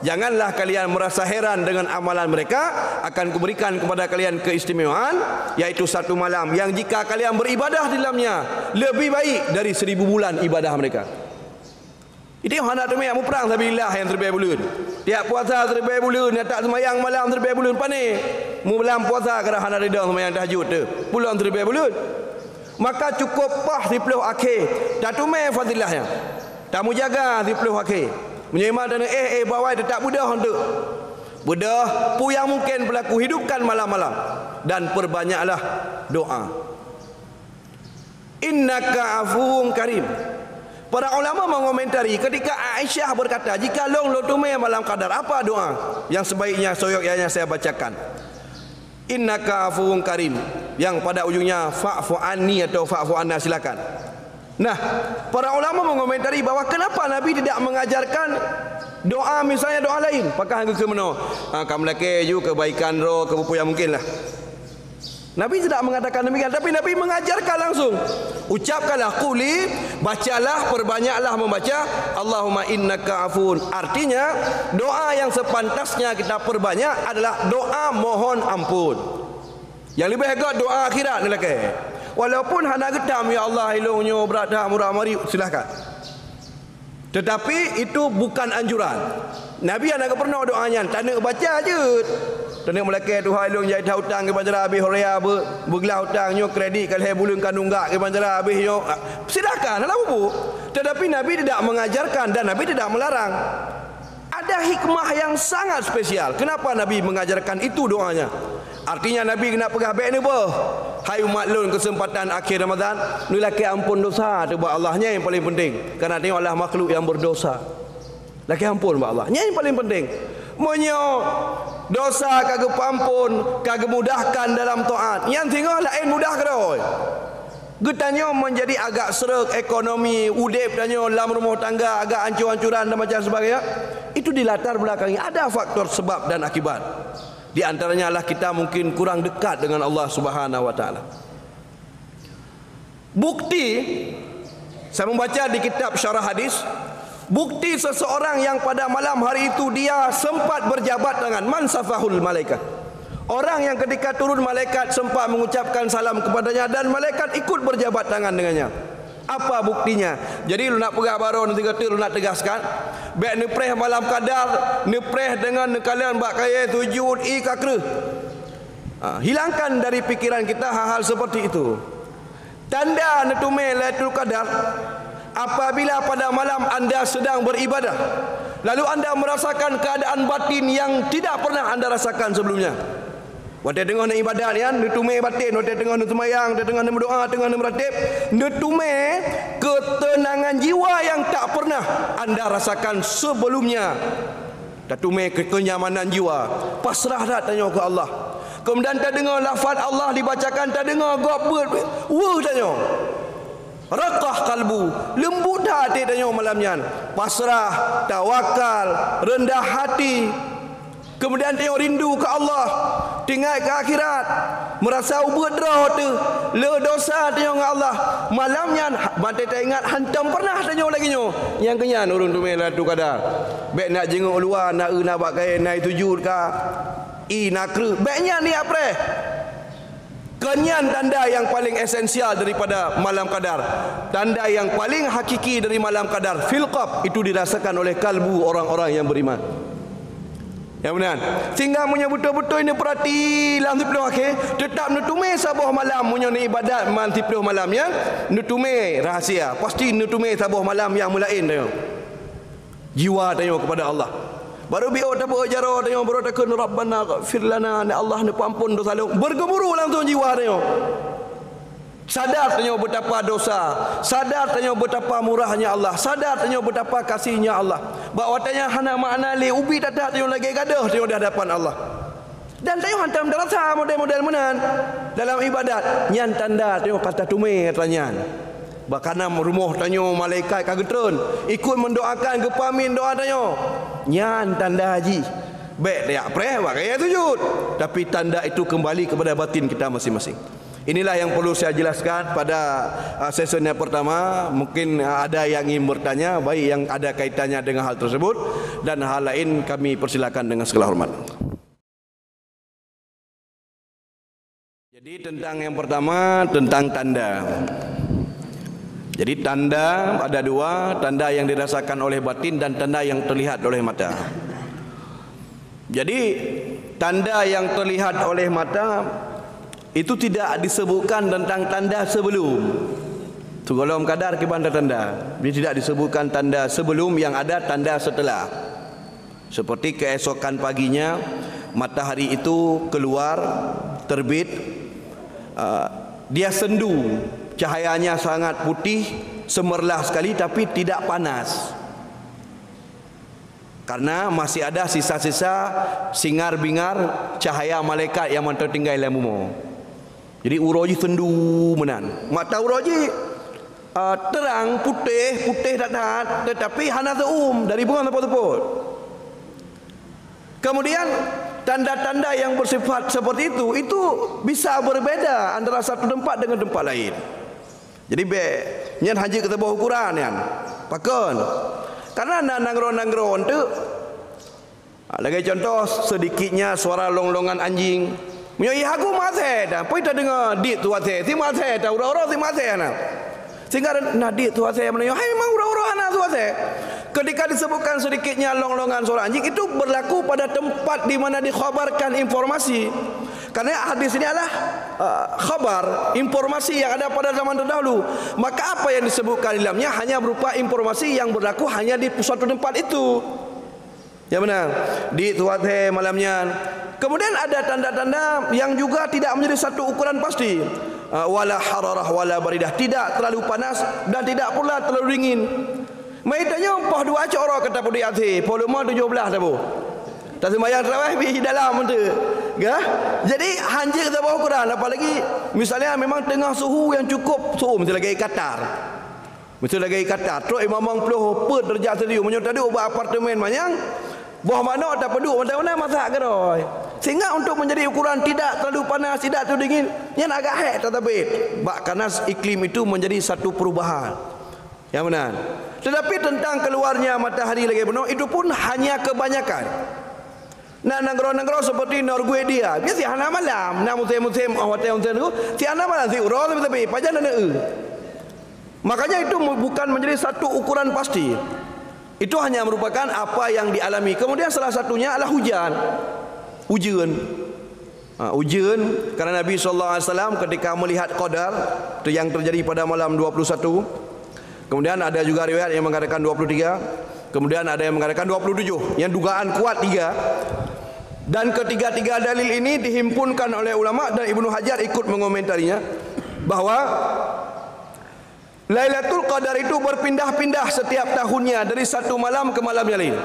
Speaker 1: janganlah kalian merasa heran dengan amalan mereka, akan kuberikan kepada kalian keistimewaan, yaitu 1 malam yang jika kalian beribadah di dalamnya lebih baik dari 1000 bulan ibadah mereka. Itu yang hendak temui mu perang sabilillah yang terbaik bulan. Tiap puasa terbaik bulan, yang tak sembahyang malam terbaik bulan panik. Mu malam puasa kerana hendak redang sembahyang tahajud tu. Bulan terbaik bulan. maka cukup pah 10 akhir. Tak tumai fadilahnya. Tak mu jaga 10 akhir. Menyemang dana bawai tetap budah untuk. Budah pu yang mungkin berlaku, hidupkan malam-malam dan perbanyaklah doa. Innaka afuwun karim. Para ulama mengomentari ketika Aisyah berkata, jika long lo tumai malam qadar, apa doa yang sebaiknya soyoknya saya bacakan? Innaka afuwun karim, yang pada ujungnya fa'fu anni atau fa'fu anna, silakan. Nah, para ulama mengomentari bahwa kenapa Nabi tidak mengajarkan doa misalnya doa lain, pakai ke mana? Kamu laki ju kebaikan roh kebupu yang mungkin lah. Nabi tidak mengatakan demikian, tapi Nabi mengajarkan langsung. Ucapkanlah quli, bacalah, perbanyaklah membaca Allahumma innaka afun. Artinya doa yang sepantasnya kita perbanyak adalah doa mohon ampun. Yang lebih hebat doa akhirat ni lagi. Walaupun hana getam, ya Allah ilungnya berat dah murah mari, silakan. Tetapi itu bukan anjuran. Nabi anak pernah doanya, tak nak baca je. Tak nak melaki Tuhan ilung jahit hutang ke panjara habis horea bergelah hutangnya kredit kalau bulan kan nunggak ke panjara habisnya. Silakan, dalam buku. Tetapi Nabi tidak mengajarkan dan Nabi tidak melarang. Ada hikmah yang sangat spesial. Kenapa Nabi mengajarkan itu doanya? Artinya Nabi kena pegah baik ni apa? Hai umat lun, kesempatan akhir Ramadan, ni laki ampun dosa tu buat Allahnya yang paling penting. Kerana tengok Allah makhluk yang berdosa. Laki ampun buat Allah. Yang paling penting. Monyo dosa kagak ampun, kagak mudahkan dalam taat. Yang tengok lain mudah ke dah. Getanya menjadi agak serak ekonomi, udip danyo dalam rumah tangga agak hancur-hancuran dan macam sebagainya. Itu di latar belakangi ada faktor sebab dan akibat. Di antaranya adalah kita mungkin kurang dekat dengan Allah Subhanahu wa taala. Bukti, saya membaca di kitab syarah hadis, bukti seseorang yang pada malam hari itu dia sempat berjabat tangan, man safahul malaikat. Orang yang ketika turun malaikat sempat mengucapkan salam kepadanya dan malaikat ikut berjabat tangan dengannya. Apa buktinya? Jadi lu nak pegang baru nanti kata lu nak tegaskan, baik nepreh malam qadar, nepreh dengan kalian bak kaya tujuh kakre. Hilangkan dari pikiran kita hal-hal seperti itu. Tanda netume Lailatul Qadar apabila pada malam anda sedang beribadah, lalu anda merasakan keadaan batin yang tidak pernah anda rasakan sebelumnya. Waktu tengah nak ibadat kan, netume batin, waktu tengah nak semayang, waktu tengah nak berdoa, tengah nak meratib, netume ketenangan jiwa yang tak pernah anda rasakan sebelumnya. Netume kenyamanan jiwa, pasrah dah tanya ke Allah. Kemudian tak dengar lafaz Allah dibacakan, tak dengar gopet, tanya. Raqah kalbu, lembut hati tanya malamnya. Pasrah, tawakal, rendah hati. Kemudian tengok rindu ke Allah, tinggal ke akhirat, merasa berdrah tu, le dosa tengok ke Allah. Malamnya mata tak ingat hantam pernah tengok lagi nyo. Yang kenyan urung tu Lailatul Qadar. Baik nak jenguk luar, nak nak pakai naik tujuh ka. Nak kru. Baiknya ni apa? Kenyan tanda yang paling esensial daripada malam qadar. Tanda yang paling hakiki dari malam qadar, filqab, itu dirasakan oleh kalbu orang-orang yang beriman. Yang benar. Sehingga punya betul-betul ini perhati dalam 10 akhir, tetap nutume sabuh malam punya ni ibadat man 10 malam yang nutume rahsia. Pasti nutume sabuh malam yang mulain tengok. Jiwa tengok kepada Allah. Baru biar tak berjara tengok baru takun Rabbana ghfir lana, Allah ni ampun dosa lu. Bergemuruh langsung jiwa tengok. Sadar tengok betapa dosa, sadar tengok betapa murahnya Allah, sadar tengok betapa kasihnya Allah. Bahawa tanya hana makna li ubi tak tengok lagi gadah tengok di hadapan Allah. Dan tengok hantam darasa model-model menan dalam ibadat. Nyan tanda tengok kata tume tanya. Bahkan rumah tanya malaikat kagetron ikut mendoakan gepamin doa tanya. Nyan tanda haji. Baik dia preh pakai sujud. Tapi tanda itu kembali kepada batin kita masing-masing. Inilah yang perlu saya jelaskan pada sesi yang pertama. Mungkin ada yang ingin bertanya, baik yang ada kaitannya dengan hal tersebut, dan hal lain kami persilakan dengan segala hormat. Jadi tentang yang pertama, tentang tanda. Jadi tanda ada dua, tanda yang dirasakan oleh batin dan tanda yang terlihat oleh mata. Jadi tanda yang terlihat oleh mata itu tidak disebutkan tentang tanda sebelum. Tu golom kadar ke tanda. Dia tidak disebutkan tanda sebelum, yang ada tanda setelah. Seperti keesokan paginya matahari itu keluar, terbit, dia sendu, cahayanya sangat putih, semerlah sekali, tapi tidak panas. Karena masih ada sisa-sisa singar-bingar cahaya malaikat yang tertinggal dalam bumi. Jadi uroji sendu menan. Mata uroji terang, putih tak tahan, tetapi hana dari bunga tepat-tepat. Kemudian tanda-tanda yang bersifat seperti itu bisa berbeda antara satu tempat dengan tempat lain. Jadi nyan haji kita bawa ukuran kan. Pakon. Karena nanggron tu lagi contoh sedikitnya suara longlongan anjing. Menyoi aku mate dah. Poi tak dengar dit tu mate. Si mate dah ura-ura si mate ana. Sehingga nadi tu mate menyo, "Hai mau ura-ura ana tu mate." Ketika disebutkan sedikitnya longlongan suara anjing, itu berlaku pada tempat di mana dikhabarkan informasi. Karena hadis ini adalah khabar, informasi yang ada pada zaman terdahulu. Maka apa yang disebutkan di dalamnya hanya berupa informasi yang berlaku hanya di suatu tempat itu. Ya benar. Di tuathe malamnya. Kemudian ada tanda-tanda yang juga tidak menjadi satu ukuran pasti. Wala hararah wala baridah, tidak terlalu panas dan tidak pula terlalu dingin. Mai tanya poh dua cara kata pudi ati, volume 17 dah bu. Tak sembahyang tarawih di dalam tu. Ya? Jadi hanjir kita bawa Quran, apalagi misalnya memang tengah suhu yang cukup suhu, misalnya lagi Qatar. Misalnya lagi Qatar, terus imam peluh per derajat serius, menyertai ubah apartemen manyang. Buah mana tak peduk mana-mana masak ke doi. Sehingga untuk menjadi ukuran tidak terlalu panas, tidak terlalu dingin, yang agak hek tetapi karena iklim itu menjadi satu perubahan. Yang benar. Tetapi tentang keluarnya matahari lagi penuh, itu pun hanya kebanyakan. Nah, negara-negara seperti Norwegia, dia siapa malam, nak musim-musim hotel-hotel itu, siapa malam si urang tapi pajan ada Makanya itu bukan menjadi satu ukuran pasti. Itu hanya merupakan apa yang dialami. Kemudian salah satunya adalah hujan. Hujan karena Nabi SAW ketika melihat qadar itu yang terjadi pada malam 21. Kemudian ada juga riwayat yang mengatakan 23. Kemudian ada yang mengatakan 27. Yang dugaan kuat 3. Dan ketiga-tiga dalil ini dihimpunkan oleh ulama, dan Ibnu Hajar ikut mengomentarinya bahwa Lailatul Qadar itu berpindah-pindah setiap tahunnya dari satu malam ke malam yang lain.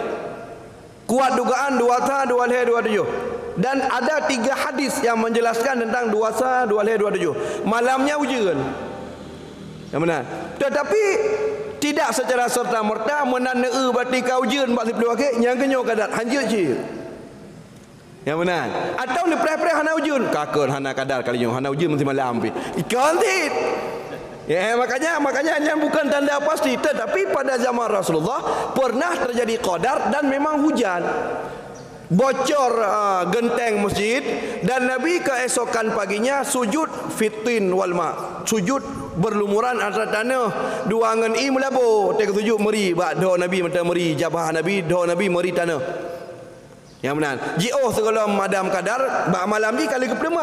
Speaker 1: Kuat dugaan 2 27. Dan ada 3 hadis yang menjelaskan tentang 2 27. Malamnya hujan. Yang benar. Tetapi tidak secara serta-merta menandae berarti kau hujan 40 wakit yang kenyo kadar hanjir je. Yang benar. Atau ni pre-pre hana hujan. Kakon hana kadar kali hana hujan mesti malam pi. Ikan tit. Ya, makanya yang bukan tanda pasti, tetapi pada zaman Rasulullah pernah terjadi qadar dan memang hujan. Bocor genteng masjid dan Nabi keesokan paginya sujud fitin wal ma. Sujud berlumuran antara tanah dua angan melabur. Tek sujud meri bak doa Nabi mata meri jabah Nabi doa Nabi meri tanah. Yang benar. Jio segala madam kadar bak malam ni kali ke-5.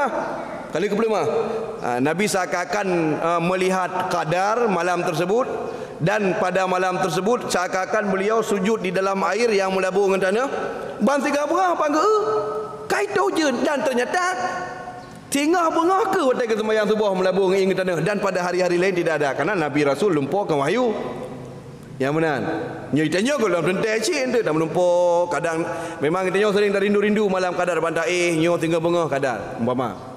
Speaker 1: Nabi seakan melihat qadar malam tersebut, dan pada malam tersebut seakan beliau sujud di dalam air yang melabur dengan tanah. Bantiga berah panggil kait hujan, dan ternyata tinggal bengah ke waktu ke sembahyang subuh melabur dengan tanah, dan pada hari-hari lain tidak ada karena Nabi Rasul lumpurkan wahyu. Yang benar. Nyai tanya kalau tentai cik tu dah menumpuk, kadang memang kita sering rindu-rindu malam kadar bantai nyo tinggal bengah kadar umpama.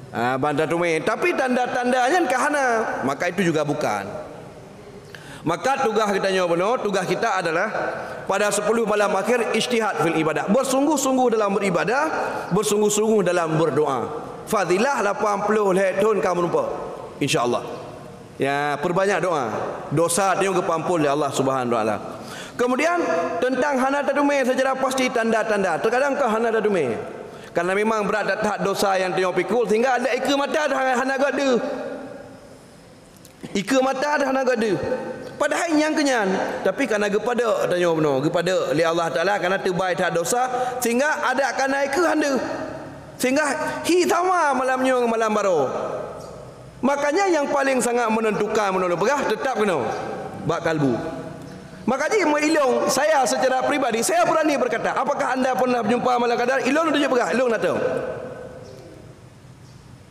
Speaker 1: Bandar Tumai, tapi tanda-tandanya kahana, maka itu juga bukan. Maka tugas kita benar, tugas kita adalah pada 10 malam akhir ijtihad fil ibadah, bersungguh-sungguh dalam beribadah, bersungguh-sungguh dalam berdoa. Fadilah 80 tahun kamu lupa, insya-Allah. Ya, perbanyak doa. Dosa dia kepampun oleh Allah Subhanahu wa taala. Kemudian tentang hana tadumai secara pasti tanda-tanda. Terkadang ke hana tadumai. Karena memang berat tahap dosa yang tengok pikul, sehingga ada ika mata dah hana gada. Ika mata dah hana gada. Padahal yang kenyan, tapi kerana kepada tanya benar, kepada oleh Allah Taala kerana terbaik tahap dosa, sehingga ada kerana ika handa. Sehingga sama malamnya dengan malam baru. Makanya yang paling sangat menentukan menurut pegah tetap kena bak kalbu. Makanya ilung saya secara pribadi saya berani berkata, apakah anda pernah berjumpa malam kadar? Ilung tu je pegah, ilung nak tahu.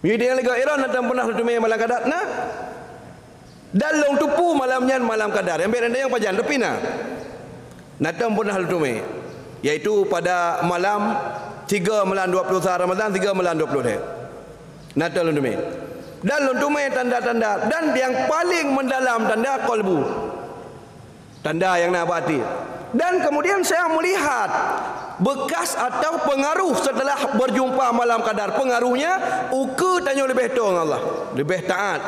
Speaker 1: Dia lega Iran datang pernah tutup malam kadar nah. Dan long tupu malamnya malam kadar. Yang beranda yang pajan tapi nah. Datang pernah tutup yaitu pada malam 3 malam 20 Ramadan 3 malam 20 deh. Natal tutup. Dan luntume tanda-tanda dan yang paling mendalam tanda qalbu, tanda yang nak berhati. Dan kemudian saya melihat bekas atau pengaruh setelah berjumpa malam kadar. Pengaruhnya uka tanya lebih tahu Allah, lebih taat.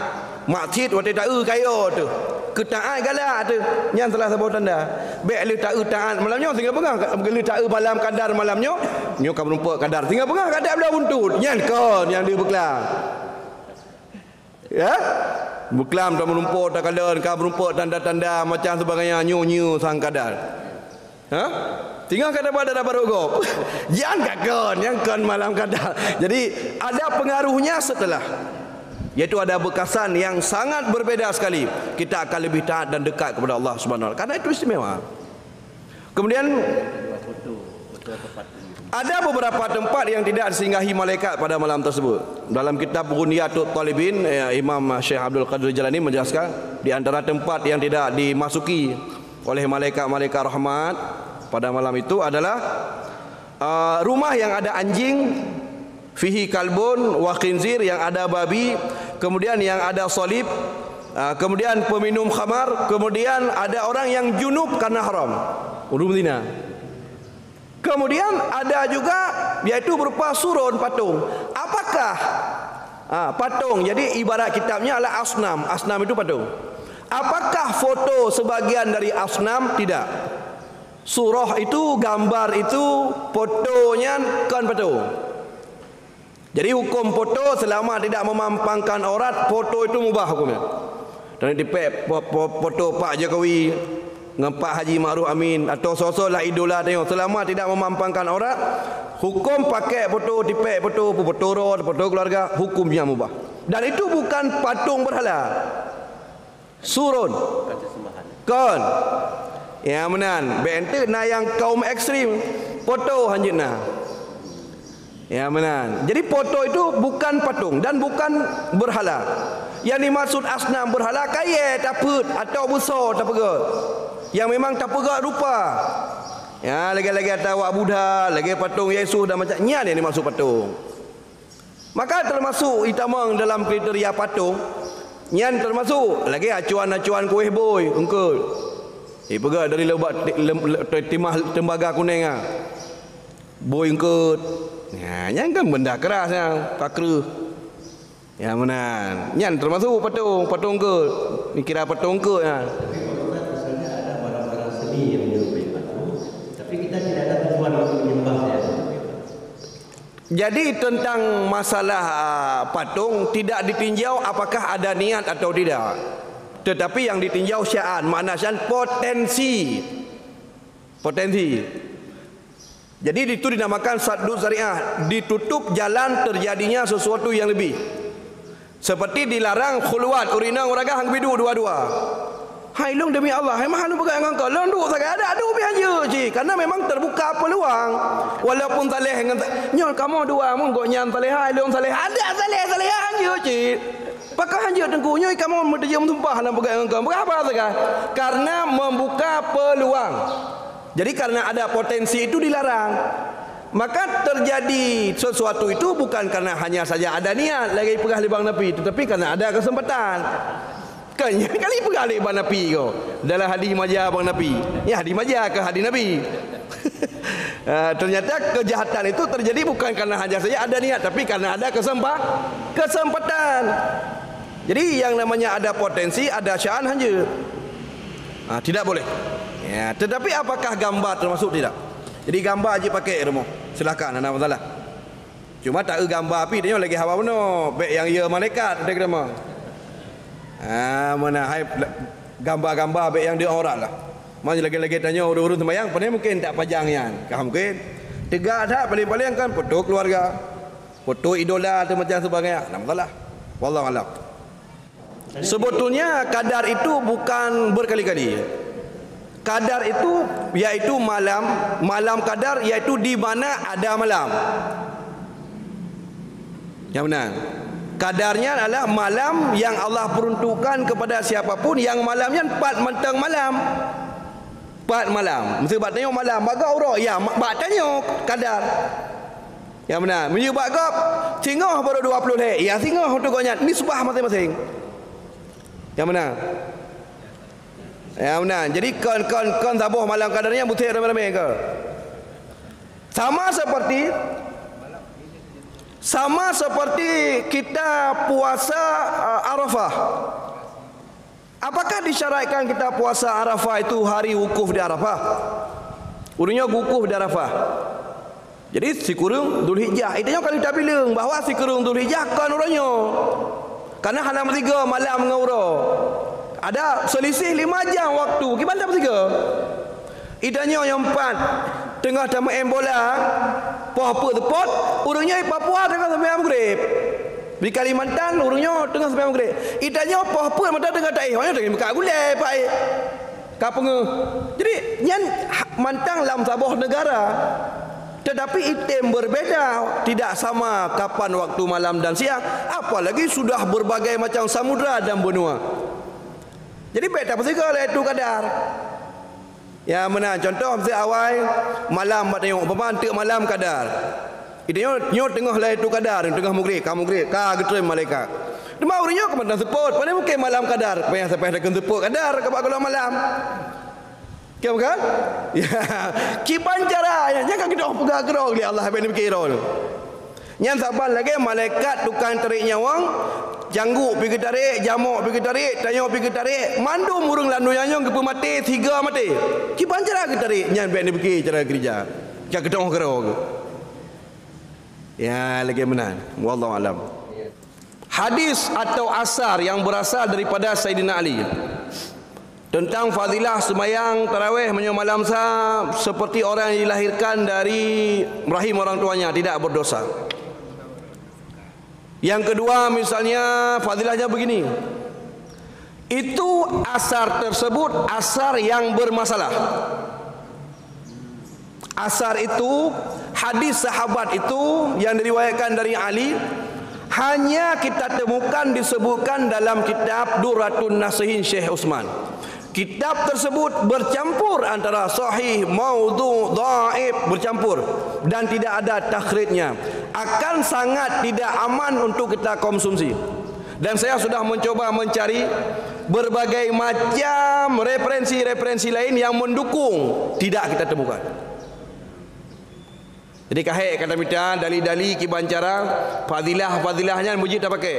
Speaker 1: Maksud waktu tak kaya tu ketaat galak tu yang telah sebut tanda baik le tak taat malamnya tinggal pegang le tak malam kadar malamnya nyo ka berumpa kadar tinggal pegang kadar belah buntut nyan kon yang dia berkelam. Ya, berkelam tak menumpuk tak kadar ka berumpa tanda-tanda macam sebagainya nyu sang kadar. Ha? Tinggal kadar pada baru gop. Jangan kakon, yang kon malam kadar. Jadi ada pengaruhnya setelah. Yaitu ada bekasan yang sangat berbeza sekali. Kita akan lebih taat dan dekat kepada Allah Subhanahu wa taala. Karena itu istimewa. Kemudian ada beberapa tempat yang tidak disinggahi malaikat pada malam tersebut. Dalam kitab Ghuniyatul Talibin, Imam Syekh Abdul Qadir Jalani menjelaskan di antara tempat yang tidak dimasuki oleh malaikat-malaikat rahmat pada malam itu adalah rumah yang ada anjing, fihi kalbun wa khinzir, yang ada babi, kemudian yang ada salib, kemudian peminum khamar, kemudian ada orang yang junub karena haram, urum zina. Kemudian ada juga yaitu berupa surun patung. Apakah patung? Jadi ibarat kitabnya adalah asnam. Asnam itu patung. Apakah foto sebagian dari asnam? Tidak. Surah itu, gambar itu, fotonya kan patung. Jadi hukum foto selama tidak memampangkan aurat, foto itu mubah hukumnya. Dan dipek foto Pak Jokowi dengan Pak Haji Ma'ruf Amin atau sosok lah idola tengok, selama tidak memampangkan aurat, hukum pakai foto, dipek foto, foto roh, foto keluarga, hukumnya mubah. Dan itu bukan patung berhala, surun kon ya menan bente na yang kaum ekstrim foto hanjina ya menan. Jadi foto itu bukan patung dan bukan berhala. Yang dimaksud asnam berhala kaya taput atau besar tapegak, yang memang tapegak rupa. Ya, lagi-lagi ada awak Buddha, lagi patung Yesus dan macam nyan yang dimaksud patung. Maka termasuk itamang dalam kriteria patung nyan termasuk lagi acuan-acuan kuih boy engkau. Pegak dari lebat timah tembaga kuning ah. Boy engkau. Ya, nyan kan benda keras yang pakru. Ya menan. Nyan termasuk patung ke. Ni kira patung ke ya.
Speaker 2: Misalnya ada barang-barang seni yang menyerupai patung, tapi kita tidak ada tujuan untuk menyembahnya.
Speaker 1: Jadi tentang masalah patung tidak ditinjau apakah ada niat atau tidak. Tetapi yang ditinjau sya'an, makna sya'an potensi. Jadi itu dinamakan saddu syariah, ditutup jalan terjadinya sesuatu yang lebih. Seperti dilarang khulwat, urina uraga hang bidu dua-dua. Hai long demi Allah, hai mahal pegang engkau. Long duk sangat ada adu bihaja ji. Karena memang terbuka peluang. Walaupun saleh dengan nyol kamu dua mun go nyan saleh hai long saleh. Ada saleh hanya ji. Pakah hanya tengku nyoi kamu mendejam tumpah dalam pegang engkau. Berapa sangat? Karena membuka peluang. Jadi karena ada potensi itu dilarang. Maka terjadi sesuatu itu bukan karena hanya saja ada niat lagi pegah libang Nabi, tetapi karena ada kesempatan. Kan kali pegah libang Nabi kau dalam hadis majah bang Nabi. Ya hadis majah ke hadis Nabi. Ternyata kejahatan itu terjadi bukan karena hanya saja ada niat, tapi karena ada kesempatan. Jadi yang namanya ada potensi, ada sya'an hanya. Tidak boleh. Ya, tetapi apakah gambar termasuk tidak? Jadi gambar aja pakai rumah. Silakan, ada masalah. Cuma tak gambar api dia lagi hawa benar. Baik yang ia malaikat dia kena. Mana hai gambar-gambar baik yang dia orang lah. Mana lagi-lagi tanya urus-urus sembahyang, padahal mungkin tak pajang yan. Kah mungkin. Tegak dah paling-paling kan foto keluarga. foto idola atau macam sebagainya. Tak masalah. Wallahu a'lam. Sebetulnya kadar itu bukan berkali-kali. Kadar itu iaitu malam kadar, iaitu di mana ada malam. Yang benar. Kadarnya adalah malam yang Allah peruntukkan kepada siapapun yang malamnya 4 mentang malam. 4 malam. Mesti bak tengok malam, bak urang. Ya, bak tengok kadar. Yang benar. Menyebab kau singoh baru 20 lek. Ya, singoh untuk kau nyat. Ni subah masing-masing. Yang benar. Yang benar. Jadi kon tabuh malam kadarnya butir ramai-ramai kau. Sama seperti kita puasa Arafah. Apakah disyaratkan kita puasa Arafah itu hari wukuf di Arafah? Urungnya wukuf di Arafah. Jadi si kurung Dzulhijjah. Itanya kalau kita bilang bahawa si kurung Dzulhijjah kan urangnya. Karena halam 3 malam ngaura. Ada selisih 5 jam waktu. Gimana dapat 3? Idanya yang 4 tengah dah main bola, apa tepot, urungnya Papua tengah sembahyang maghrib. Di Kalimantan urungnya tengah sembahyang maghrib. Idanya apa mata tengah taih, orang tengah buka gulai pak. Kapenge. Jadi nyan mantang lam Sabah negara. Tetapi item berbeza, tidak sama kapan waktu malam dan siang, apalagi sudah berbagai macam samudra dan benua. Jadi beta pasti kalau itu kadar. Ya mana contoh mesti awal malam buat tengok pemantik malam kadar. Idenya tengah lah itu kadar, tengah maghrib, ka getrim malaikat. Demau rinyo ke mana support, mana mungkin malam kadar, payah sampai dah support kadar ke kalau malam. Kau kan? Ya, kipan cara jangan kita pegang kerong dia Allah ben berkira. Yang sabar lagi malaikat tukang tarik nyawang, janggu pergi tarik, jamuk pergi tarik, tayok pergi tarik, mandum urung landu nyanyong ke mati, 3 mati. Kipan cara kita tarik, nyan ben berkira cara gereja. Jangan ketong kerong. Ya, lagi menang. Wallahu alam. Hadis atau asar yang berasal daripada Sayyidina Ali tentang fadilah sembahyang tarawih menyambut malam sah seperti orang yang dilahirkan dari rahim orang tuanya, tidak berdosa. Yang kedua misalnya fadilahnya begini, itu asar tersebut asar yang bermasalah. Asar itu hadis sahabat itu yang diriwayatkan dari Ali hanya kita temukan disebutkan dalam kitab Durratun Nasihin Syekh Utsman. Kitab tersebut bercampur antara sahih, maudhu, dhaif, bercampur dan tidak ada takhrijnya. Akan sangat tidak aman untuk kita konsumsi. Dan saya sudah mencoba mencari berbagai macam referensi-referensi lain yang mendukung, tidak kita temukan. Jadi kahek kata kita dali-dali kibancara fadilah-fadilahnya mujib tak pakai.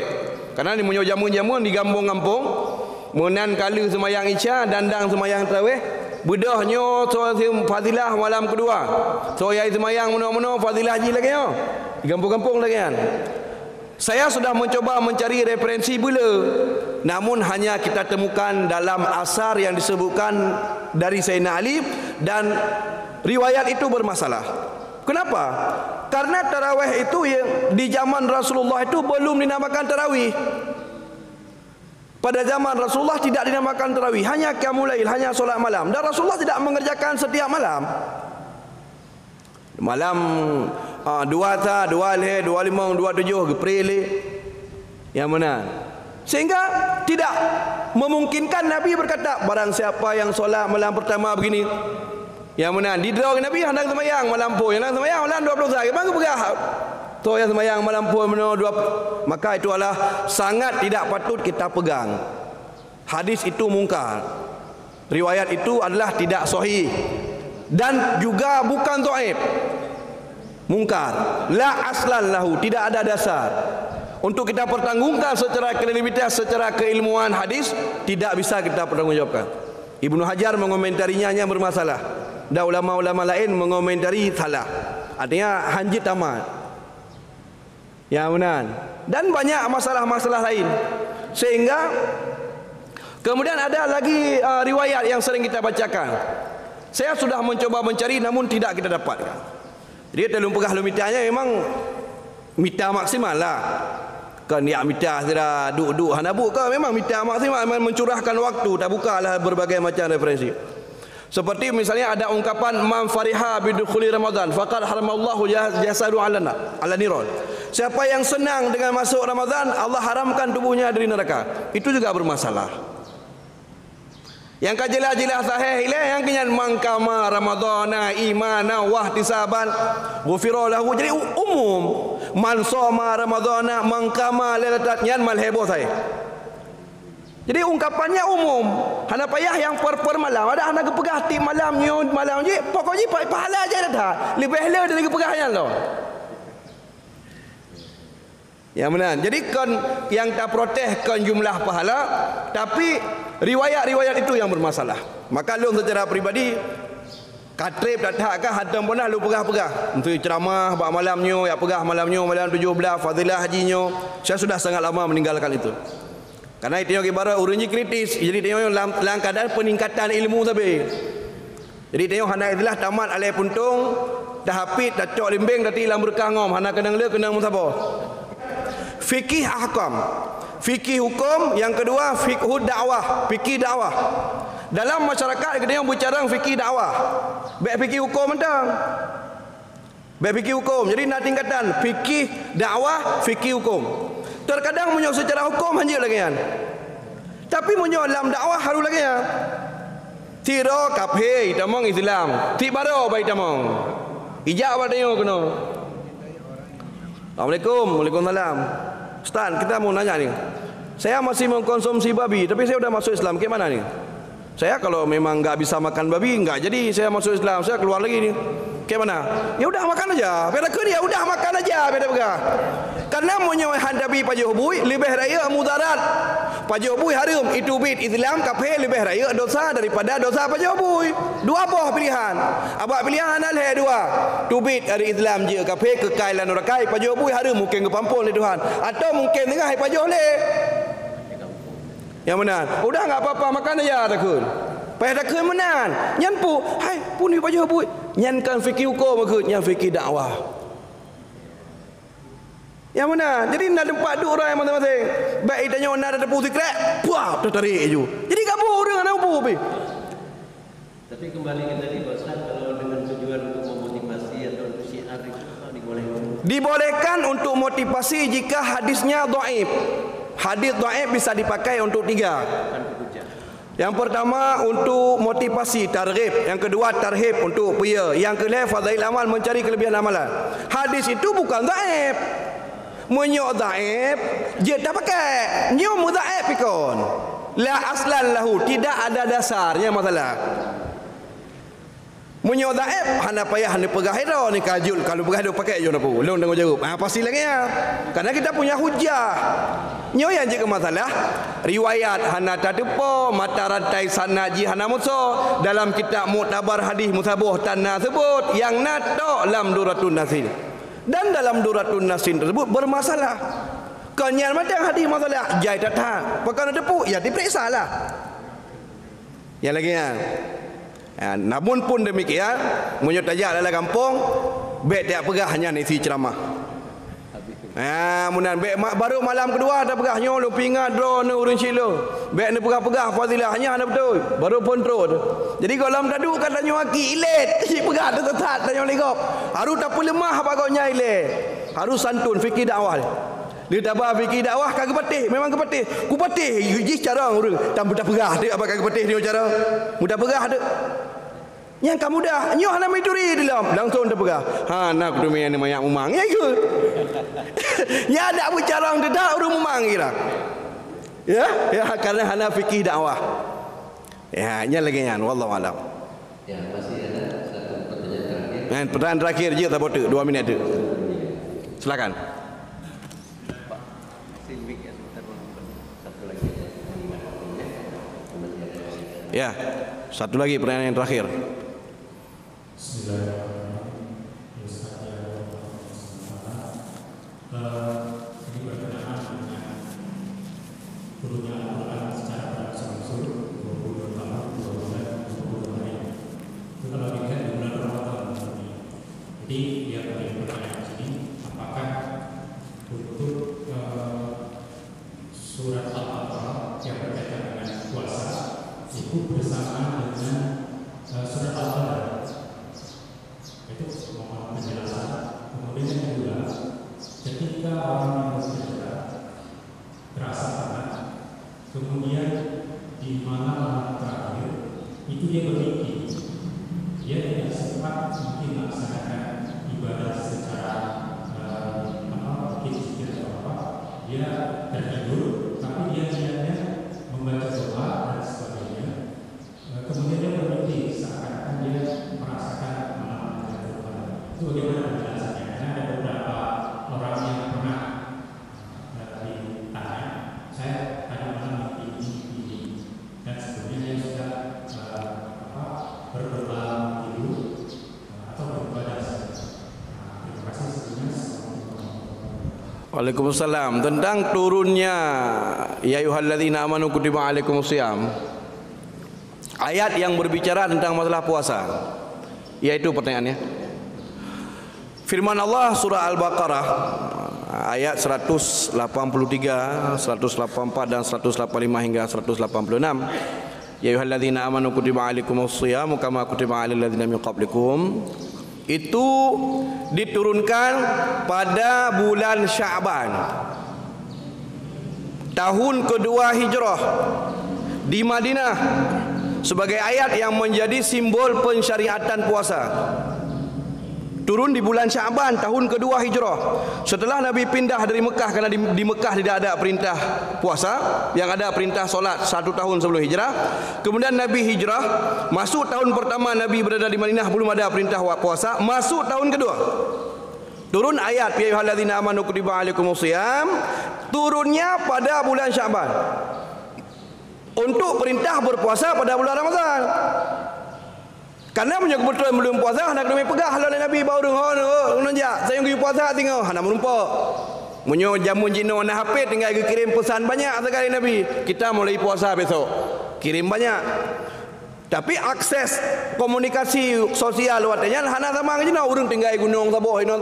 Speaker 1: Karena ni munyo jamun-jamun di kampung-kampung munan kala semayang isya dandang semayang tarawih bedahnya so fadilah malam kedua. So yai semayang mana-mana fadilah ji lagi yo. Di kampung-kampung lagi kan. Saya sudah mencoba mencari referensi bela, namun hanya kita temukan dalam asar yang disebutkan dari Sayyidina Ali dan riwayat itu bermasalah. Kenapa? Karena tarawih itu yang di zaman Rasulullah itu belum dinamakan tarawih. Pada zaman Rasulullah tidak dinamakan tarawih, hanya qiyamul lail, hanya solat malam. Dan Rasulullah tidak mengerjakan setiap malam. Malam 2 leh, 25, 27 geprele. Yang mana? Sehingga tidak memungkinkan Nabi berkata, barang siapa yang solat malam pertama begini, yang mana di draw Nabi hendak sembahyang malam po, yang sembahyang malam 20 hari bang berah tu yang sembahyang malam po meno 2, maka itu adalah sangat tidak patut kita pegang. Hadis itu mungkar, riwayat itu adalah tidak sahih dan juga bukan dhaif, mungkar, la aslan lahu, tidak ada dasar untuk kita pertanggungkan secara kredibilitas, secara keilmuan hadis tidak bisa kita pertanggungjawabkan. Ibnu Hajar mengomentarinya hanya bermasalah. Dan ulama-ulama lain mengomentari salah. Artinya hanjit tamat. Ya benar. Dan banyak masalah-masalah lain. Sehingga kemudian ada lagi riwayat yang sering kita bacakan. Saya sudah mencoba mencari namun tidak kita dapatkan. Jadi dalam pegah lumitanya memang mita maksimal lah. Kan ya mita sudah duduk hanabuk ke memang mita maksimal, memang mencurahkan waktu, tak bukalah berbagai macam referensi. Seperti misalnya ada ungkapan man fariha bidukhuli Ramadan faqad haramallahu jasadu ala niran. Siapa yang senang dengan masuk Ramadan, Allah haramkan tubuhnya dari neraka. Itu juga bermasalah. Yang kajelas-jelas sahih ile yang kenyan mangkama ramadhana imana wahtisaban ghufira lahu. Jadi umum man shoma ramadhana mangkama lailatat yan mal heboh saya. Jadi ungkapannya umum. Hana payah yang per malam. Ada hana kepegah ti malam je. Pokoknya pahala aja dah. Lebih le dari kepegahnya lo. Ya benar. Jadi kan yang tak proteskan jumlah pahala, tapi riwayat-riwayat itu yang bermasalah. Maka lu secara peribadi katrib tak kan hadam pun lu pegah-pegah. Untuk ceramah bab malamnya, ya pegah malamnya malam 17 fadilah hajinya. Saya sudah sangat lama meninggalkan itu. Karena itu yang ibarat urunnya kritis. Jadi tengok dalam keadaan peningkatan ilmu tapi. Jadi tengok hana itulah tamat alai puntung, dah hafid, dah cok limbing, dah tilam berkah ngom, hana kenang le kenang musabah. Fikih ahkam, fikih hukum. Yang kedua fiqhud dakwah, fikih dakwah. Dalam masyarakat kita yang bicara fikih dakwah, baik fikih hukum mentang, baik fikih hukum. Jadi nak tingkatan fikih dakwah, fikih hukum. Terkadang menyok secara hukum hanya lagi kan, tapi menyok dalam dakwah haru lagi ya. Tiro kaphe tamong Islam, ti baro baik tamong. Ijak apa tengok kena. Assalamualaikum. Waalaikumsalam. Ustaz, kita mau nanya nih. Saya masih mengkonsumsi babi, tapi saya udah masuk Islam. Gimana nih? Saya kalau memang nggak bisa makan babi, nggak jadi saya masuk Islam. Saya keluar lagi nih. Gimana? Ya udah makan aja. Beda ke dia, udah makan aja. Beda begah. Karena menyoy handabi pajobui lebih raya mudarat. Pajobui harum itu bid Islam kafe lebih raya dosa daripada dosa pajobui. Dua buah pilihan. Abak pilihan alhe dua. Tubit dari Islam je kafe kekailan orakai pajobui harum mungkin kepampun le Tuhan. Atau mungkin tengah pajole. Yang benar. Udah enggak apa-apa makan aja takun. Payah takun menan. Nyan pu, hai puni pajobui. Nyan kan fikih hukum ke nyan fikih dakwah. Yang mana? Jadi nak tempat duk orang masing-masing. Baik tanya nak ada depu sikret, puah tertarik je. Jadi kabur dengan apa pi?
Speaker 2: Tapi kembali ke tadi Ustaz, kalau dengan tujuan untuk memotivasi atau untuk syiar itu dibolehkan.
Speaker 1: Dibolehkan untuk motivasi jika hadisnya dhaif. Hadis dhaif bisa dipakai untuk tiga. Yang pertama untuk motivasi targhib, yang kedua tarhib untuk pria, yang ketiga fadail amal mencari kelebihan amalan. Hadis itu bukan dhaif. Menyok dhaif je tak pakai. Nyo mudhaif pikon. La aslan lahu, tidak ada dasarnya masalah. Menyok dhaif hana payah hana pegah ira ni kajul kalau pegah dia pakai je apa. Long tengok jawab. Pasti lagi ya. Karena kita punya hujah. Nyo yang je masalah riwayat hana tadepa mata rantai sanad ji hana muso dalam kitab Mu'tabar hadis Musabuh tanah sebut yang natok lam duratun nasin. Dan dalam duratun nasin tersebut bermasalah. Kenyan macam hadis masalah jai datang perkara depu ya diperiksa lah. Yang lagi ya. Namun pun demikian menyut tajak dalam kampung baik tak pegah hanya isi ceramah. Munan baik baru malam kedua dah pegah nyo lu pingat dro nu urun silo. Baik ni pegah-pegah fadilah hanya ada betul. Baru kontrol. Jadi kalau dadu kata nyo aki ilet, si pegah tu tetap tanya legop. Harus tak pun lemah apa kau nya ilet. Harus santun fikir dakwah. Dia tak apa fikir dakwah kagak patih, memang kepatih. Ku patih ji cara urang tak mudah pegah dia apa kagak patih dia cara. Mudah pegah dia. Yang kamu dah nyoh hana miduri dalam langsung dah pegah. Ha nak tu main mayak umang ya ke? Ya ada bicara orang dedak urang umang kira. Ya, karena hana fikih dakwah. Ya, nya lagi nyan wallahu alam.
Speaker 2: Ya, masih ada satu pertanyaan terakhir.
Speaker 1: Pertanyaan terakhir je tak botak 2 minit tu. Silakan. Ya, satu lagi pertanyaan yang terakhir.
Speaker 3: Ini berkenaan dengan turunnya Al-Quran secara berangsur-angsur 22 tahun, 2 bulan, 22 hari. Itu kalau dilihat di bulan Ramadan ini. Jadi dia punya pertanyaan di sini, apakah surat Al-Baqarah yang berkaitan dengan puasa itu bersama dengan surat Al-Baqarah. Itu mohon penjelasan. Kemudian yang kedua, ketika orang yang bekerja terasa penat, kemudian di malam terakhir itu dia bermimpi, dia tidak sempat mungkin melaksanakan ibadah secara mungkin zikir atau apa, dia tertidur, tapi dia niatnya membaca doa dan sebagainya. Kemudian dia bermimpi seakan-akan dia merasakan malam terakhir. Itu bagaimana penjelasannya? Karena ada beberapa orang yang pernah ditanya, saya tadi malam mimpi ini, dan sebelumnya dia sudah berdoa tidur atau beribadah. Terima kasih sebelumnya.
Speaker 1: Waalaikumsalam. Tentang turunnya ya ayyuhalladzina amanu kutiba alaikumusiyam, ayat yang berbicara tentang masalah puasa, yaitu pertanyaannya firman Allah surah Al-Baqarah ayat 183, 184 dan 185 hingga 186. Ya ayyuhalladzina amanu kutiba alaikumusiyam kama kutiba alal ladzina min qablikum, itu diturunkan pada bulan Sya'ban tahun kedua Hijrah di Madinah sebagai ayat yang menjadi simbol pensyariatan puasa. Turun di bulan Sya'ban tahun kedua Hijrah, setelah Nabi pindah dari Mekah, karena di Mekah tidak ada perintah puasa, yang ada perintah solat 1 tahun sebelum hijrah. Kemudian Nabi hijrah, masuk tahun pertama Nabi berada di Madinah, belum ada perintah puasa. Masuk tahun kedua, turun ayat ya ayyuhalladzina amanu kutiba alaikumusiyam, turunnya pada bulan Sya'ban untuk perintah berpuasa pada bulan Ramadan. Karena punya kebetulan belum puasa, nak kena pegah lawan Nabi baru nonjak saya pergi puasa tengok nak menumpuk. Munyo jamun jino nak hafid tinggal kirim pesan banyak sekali Nabi. Kita mulai puasa besok. Kirim banyak. Tapi akses komunikasi sosial watanya hana sama jino urang tinggal gunung Sabah ino.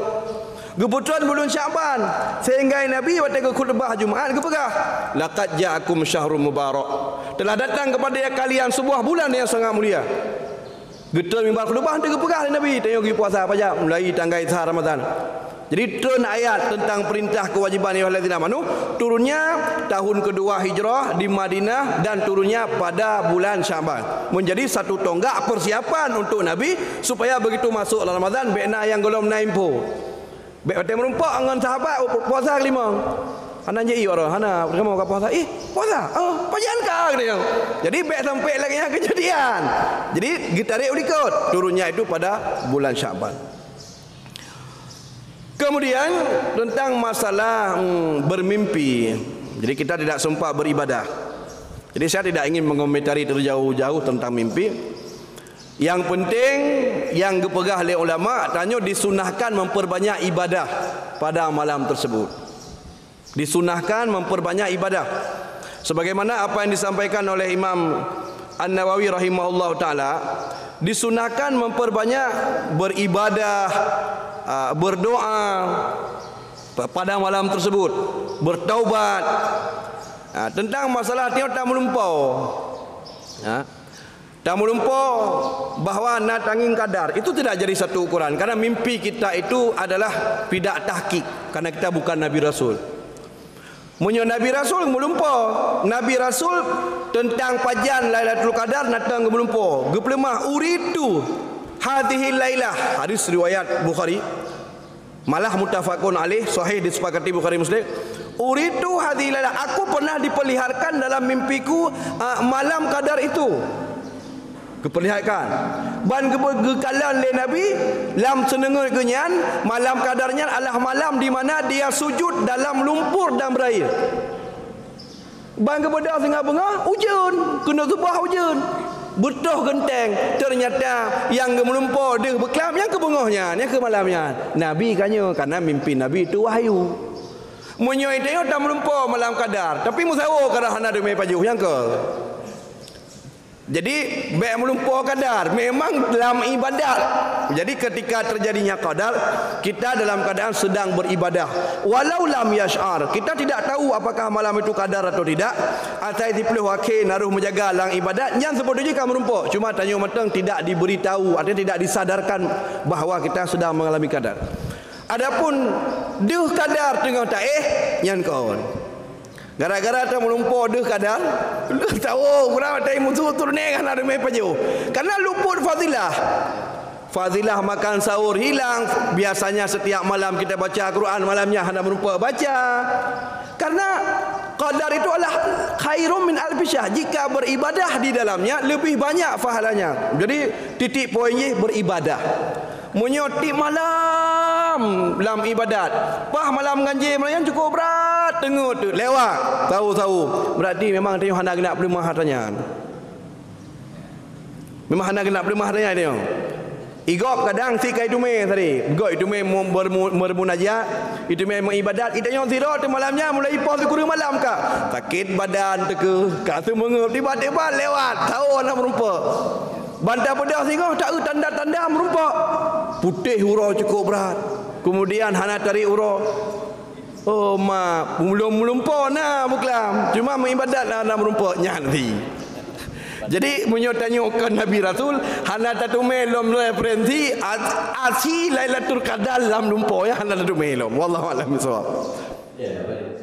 Speaker 1: Kebetulan bulan Sya'ban sehingga Nabi waktu ke khutbah Jumaat ke pegah. Laqad ja'akum syahrul mubarak. Telah datang kepada kalian sebuah bulan yang sangat mulia. Getul mimbar khutbah dia pegah Nabi tengok pergi puasa apa aja mulai tanggal Isra Ramadan. Jadi turun ayat tentang perintah kewajiban ya ayyuhalladzina amanu, turunnya tahun kedua Hijrah di Madinah dan turunnya pada bulan Sya'ban. Menjadi satu tonggak persiapan untuk Nabi supaya begitu masuk Ramadan bekna yang golom naimpo. Bek hotel merumpak dengan sahabat puasa kelima. Hana je orang hana kamu ke puasa puasa pajan ka dia. Jadi baik sampai lagi yang kejadian. Jadi gitarik ulikot turunnya itu pada bulan Sya'ban. Kemudian tentang masalah bermimpi. Jadi kita tidak sempat beribadah. Jadi saya tidak ingin mengomentari terjauh-jauh tentang mimpi. Yang penting yang dipegah oleh ulama tanya disunahkan memperbanyak ibadah pada malam tersebut. Disunahkan memperbanyak ibadah sebagaimana apa yang disampaikan oleh Imam An-Nawawi rahimahullah ta'ala. Disunahkan memperbanyak beribadah, berdoa pada malam tersebut, bertaubat. Tentang masalah tengok tak melumpau, tak melumpau bahawa nak tanging kadar itu tidak jadi satu ukuran, karena mimpi kita itu adalah tidak tahqiq, karena kita bukan Nabi Rasul. Munyo Nabi Rasul melumpau. Nabi Rasul tentang pajan Lailatul Qadar natang melumpau. Geplemah uridu hadhihi lailah. Hadis riwayat Bukhari. Malah muttafaqun alaih, sahih disepakati Bukhari Muslim. Uridu hadhihi lailah. Aku pernah diperlihatkan dalam mimpiku malam Qadar itu. Keperlihatkan ban kekalan le Nabi lam senengur kenyan malam kadarnya adalah malam di mana dia sujud dalam lumpur dan berair. Ban kepada tengah bengah hujan, kena subah hujan. Butuh genteng, ternyata yang melumpur dia berkelam yang ke bengahnya, yang ke malamnya. Nabi kanya karena mimpi Nabi itu wahyu. Munyoi tengok tak melumpur malam kadar, tapi musawo kada hana demi pajuh yang ke. Jadi baik melumpur kadar memang dalam ibadat. Jadi ketika terjadinya qadar, kita dalam keadaan sedang beribadah. Walau lam yash'ar, kita tidak tahu apakah malam itu qadar atau tidak. Atai dipelih wakil naruh menjaga lang ibadat yang seperti jika melumpur. Cuma tanya matang tidak diberitahu, artinya tidak disadarkan bahawa kita sedang mengalami qadar. Adapun duh kadar tengah taih nyan kawan. Gara-gara tak melumpur duh kadar, lu tahu kurang tai musuh turun kan ada mai paju. Karena luput fadilah. Fadilah makan sahur hilang. Biasanya setiap malam kita baca Quran, malamnya hendak melumpur baca. Karena qadar itu adalah khairum min alfi syahr. Jika beribadah di dalamnya lebih banyak pahalanya. Jadi titik poinnya beribadah. Menyoti malam dalam ibadat. Pah malam ganjil melayan cukup berat. Tengok tu lewat. Tahu-tahu. Berarti memang tengok hendak nak beli mahal tanya. Memang hendak nak beli mahal tanya tengok. Igok kadang si kai tume tadi. Igok itu me bermunajat, itu me mengibadat. Kita yang zira tu malamnya mulai pos kurang malam kak. Sakit badan teke, kak tu mengep tiba-tiba lewat. Tahu nak merumpa. Bantai pedas singgah tak tanda-tanda merumpak. Putih hurau cukup berat. Kemudian hana tarik hurau. Oh mak, belum melumpur nah buklam. Cuma mengibadat lah nak merumpak nyanti. Jadi menyotanyukan Nabi Rasul hana tatu melom referensi asi Lailatul Qadar dalam lumpur ya hana tatu melom. Wallahu a'lam bishawab.
Speaker 2: Ya, baik.